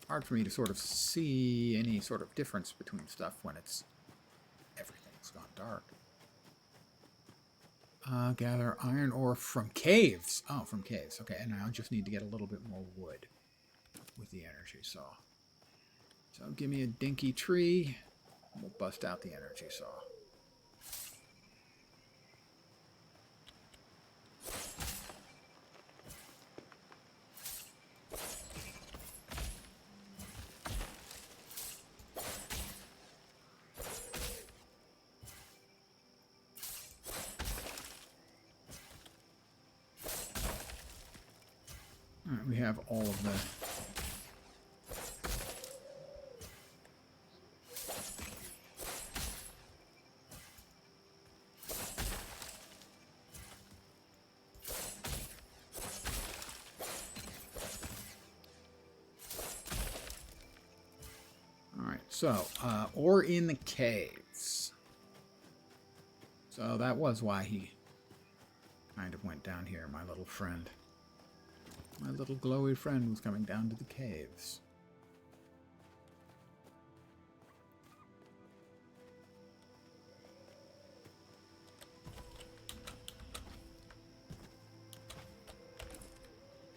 Speaker 1: Hard for me to sort of see any sort of difference between stuff when everything's gone dark. Gather iron ore from caves. Oh, from caves. Okay, and I just need to get a little bit more wood with the energy saw. So give me a dinky tree. And we'll bust out the energy saw. Alright, we have all of the... Alright, so, ore in the caves. So that was why he kind of went down here, my little friend. My little glowy friend was coming down to the caves.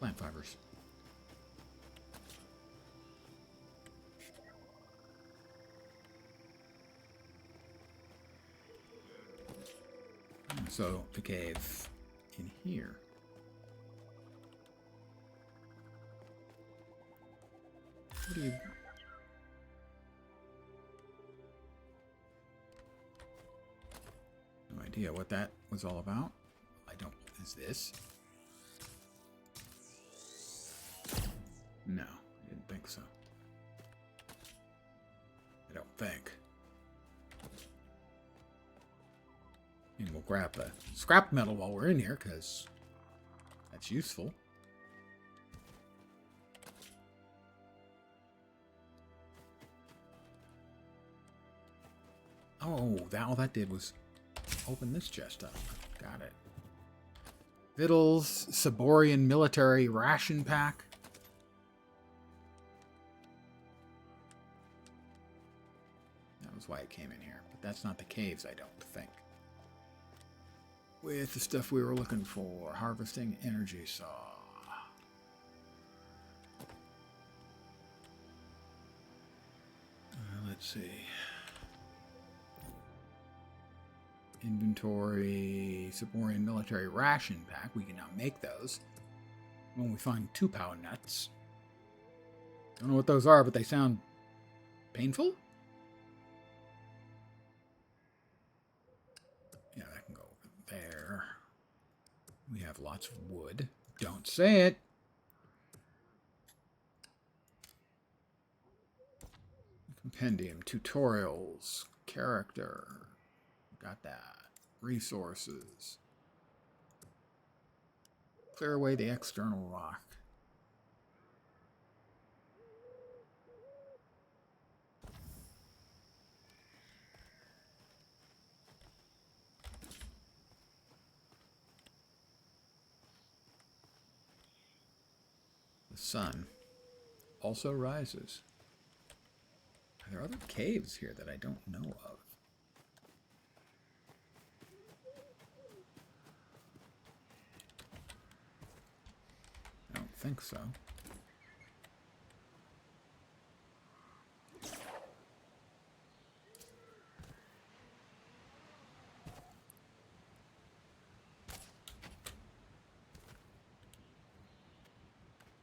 Speaker 1: Plant fibers. So, the cave in here. What do you... No idea what that was all about. I don't... Is this? No, I didn't think so. I don't think. And we'll grab the scrap metal while we're in here, because that's useful. Oh, all that did was open this chest up. Got it. Victuals, Saborian military ration pack. That was why it came in here. But that's not the caves, I don't think. With the stuff we were looking for. Harvesting energy saw. Let's see. Inventory, Saborian military ration pack. We can now make those when we find 2-pow nuts. Don't know what those are, but they sound painful. Yeah, that can go over there. We have lots of wood. Don't say it. Compendium, tutorials, character. Got that. Resources. Clear away the external rock. The sun also rises. Are there other caves here that I don't know of? I don't think so.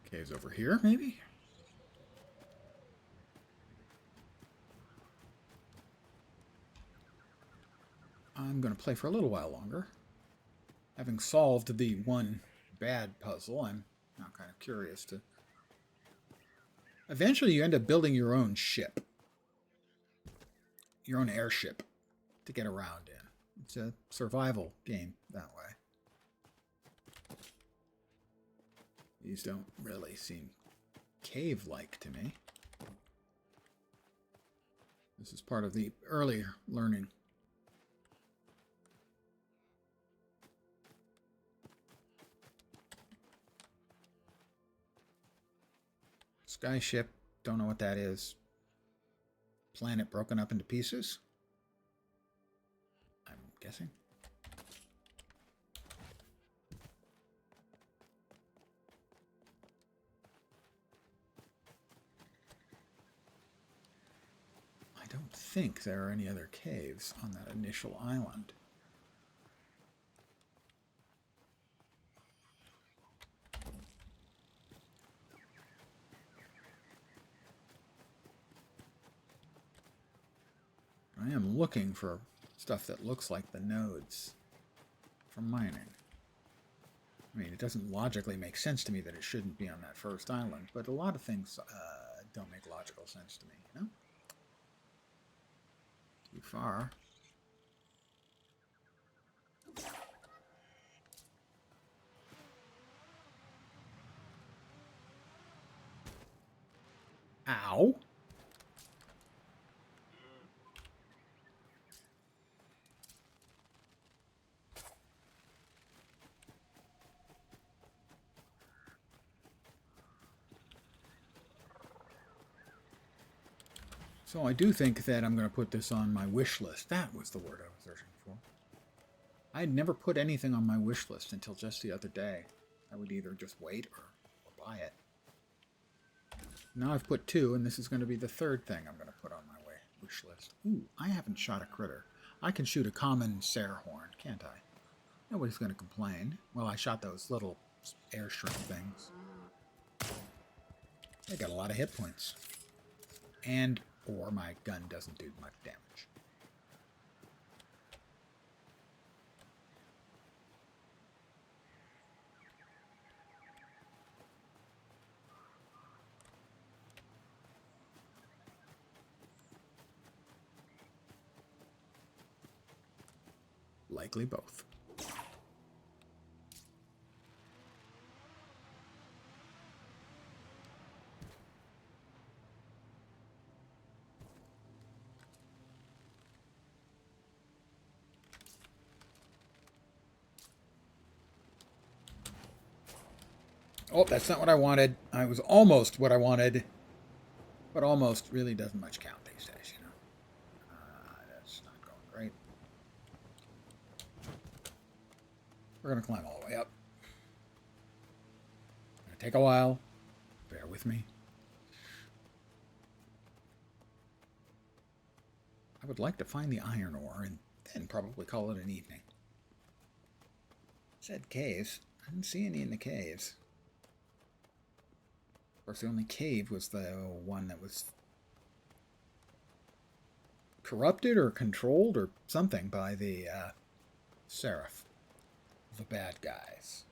Speaker 1: Caves over here, maybe? I'm going to play for a little while longer. Having solved the one bad puzzle, I'm now kind of curious to... Eventually you end up building your own ship. Your own airship to get around in. It's a survival game that way. These don't really seem cave-like to me. This is part of the earlier learning. Skyship, don't know what that is. Planet broken up into pieces, I'm guessing. I don't think there are any other caves on that initial island. I am looking for stuff that looks like the nodes for mining. I mean, it doesn't logically make sense to me that it shouldn't be on that first island, but a lot of things don't make logical sense to me, you know? Too far. Ow! So I do think that I'm going to put this on my wish list. That was the word I was searching for. I had never put anything on my wish list until just the other day. I would either just wait or buy it. Now I've put 2, and this is going to be the 3rd thing I'm going to put on my wish list. Ooh, I haven't shot a critter. I can shoot a common Sarahorn, can't I? Nobody's going to complain. Well, I shot those little air shrimp things. They got a lot of hit points. Or my gun doesn't do much damage. Likely both. Oh, that's not what I wanted. I was almost what I wanted. But almost really doesn't much count these days, you know. That's not going great. We're going to climb all the way up. It's going to take a while. Bear with me. I would like to find the iron ore and then probably call it an evening. It said caves. I didn't see any in the caves. Of course, the only cave was the one that was corrupted or controlled or something by the Seraph, the bad guys.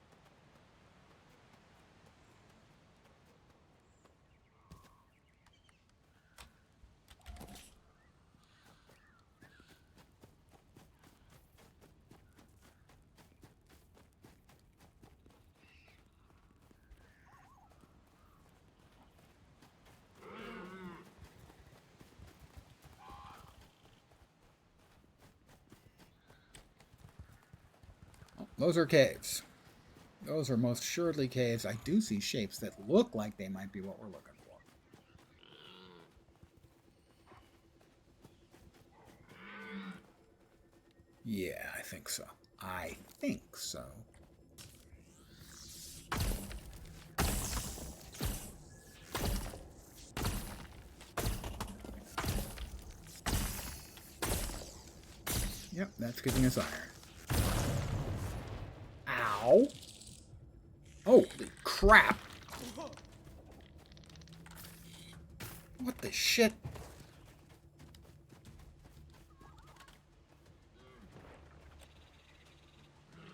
Speaker 1: Those are caves. Those are most assuredly caves. I do see shapes that look like they might be what we're looking for. Yeah, I think so. I think so. Yep, that's giving us iron. Ow! Holy crap! What the shit?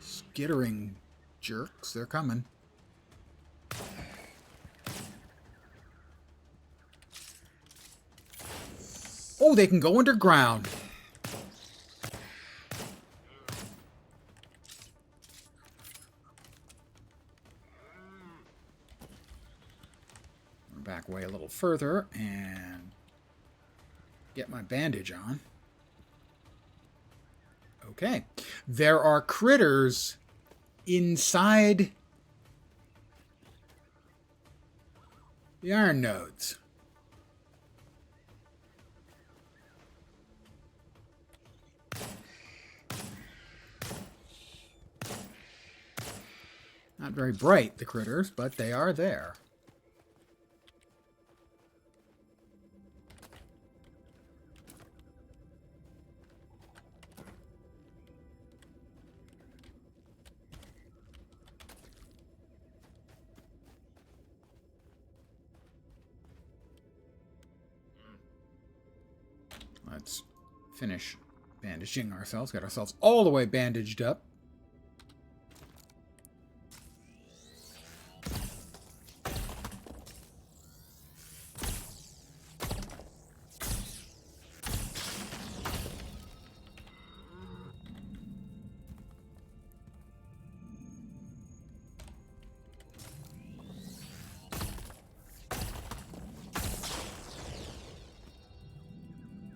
Speaker 1: Skittering jerks, they're coming. Oh, they can go underground. Back away a little further and get my bandage on. Okay. There are critters inside The iron nodes. Not very bright, the critters, but they are there. Let's finish bandaging ourselves. Get ourselves all the way bandaged up.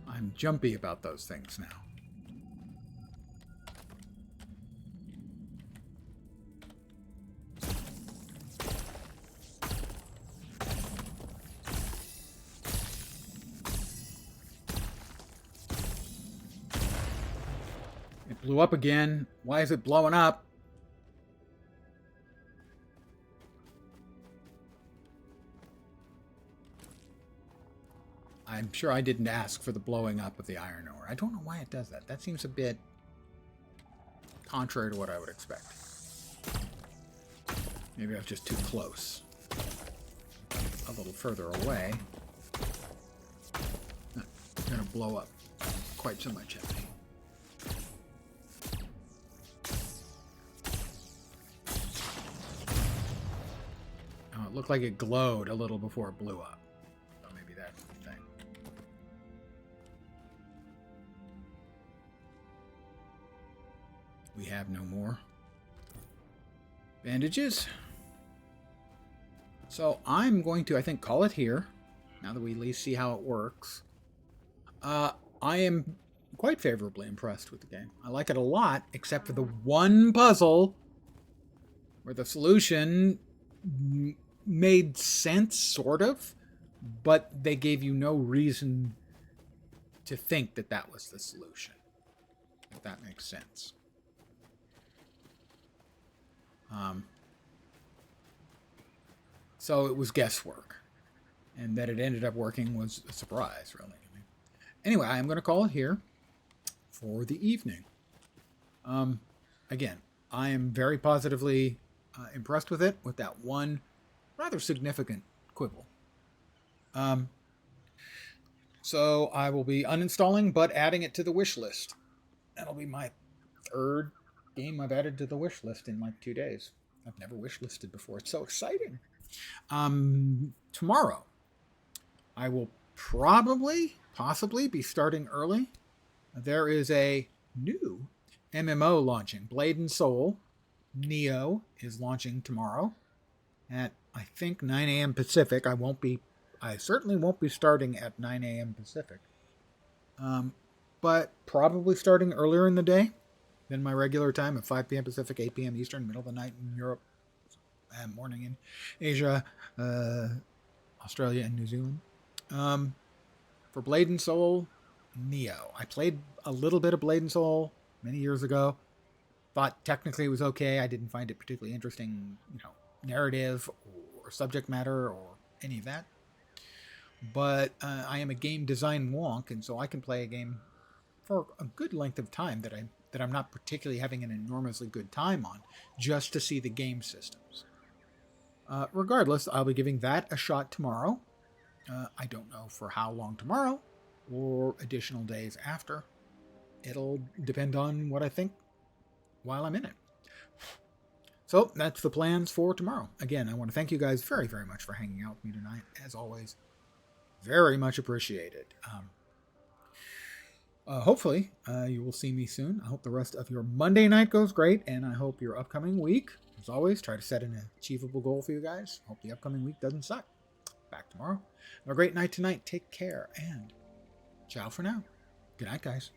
Speaker 1: I'm jumpy about those things now. It blew up again. Why is it blowing up? I'm sure I didn't ask for the blowing up of the iron ore. I don't know why it does that. That seems a bit contrary to what I would expect. Maybe I was just too close. A little further away. Not going to blow up quite so much at me. Oh, it looked like it glowed a little before it blew up. So maybe that's the thing. We have no more bandages. So I'm going to, I think, call it here. Now that we at least see how it works. I am quite favorably impressed with the game. I like it a lot, except for the one puzzle where the solution made sense, sort of, but they gave you no reason to think that that was the solution, if that makes sense. So it was guesswork, and that it ended up working was a surprise, really. Anyway, I'm going to call it here for the evening. Again, I am very positively impressed with it, with that one rather significant quibble. So I will be uninstalling, but adding it to the wish list. That'll be my third game I've added to the wish list in like 2 days. I've never wish listed before. It's so exciting. Tomorrow, I will possibly be starting early. There is a new MMO launching. Blade and Soul Neo is launching tomorrow at, I think, 9 a.m. Pacific. I certainly won't be starting at 9 a.m. Pacific. But probably starting earlier in the day than my regular time at 5 p.m. Pacific, 8 p.m. Eastern, middle of the night in Europe, and morning in Asia, Australia, and New Zealand. For Blade and Soul Neo. I played a little bit of Blade and Soul many years ago. Thought technically it was okay. I didn't find it particularly interesting, narrative or subject matter or any of that. But I am a game design wonk, and so I can play a game for a good length of time that I'm not particularly having an enormously good time on, just to see the game systems. Regardless, I'll be giving that a shot tomorrow. I don't know for how long tomorrow or additional days after. It'll depend on what I think while I'm in it. So that's the plans for tomorrow. Again, I want to thank you guys very, very much for hanging out with me tonight. As always, very much appreciated. Hopefully, you will see me soon. I hope the rest of your Monday night goes great, and I hope your upcoming week, as always, try to set an achievable goal for you guys. Hope the upcoming week doesn't suck. Back tomorrow. Have a great night tonight. Take care, and ciao for now. Good night, guys.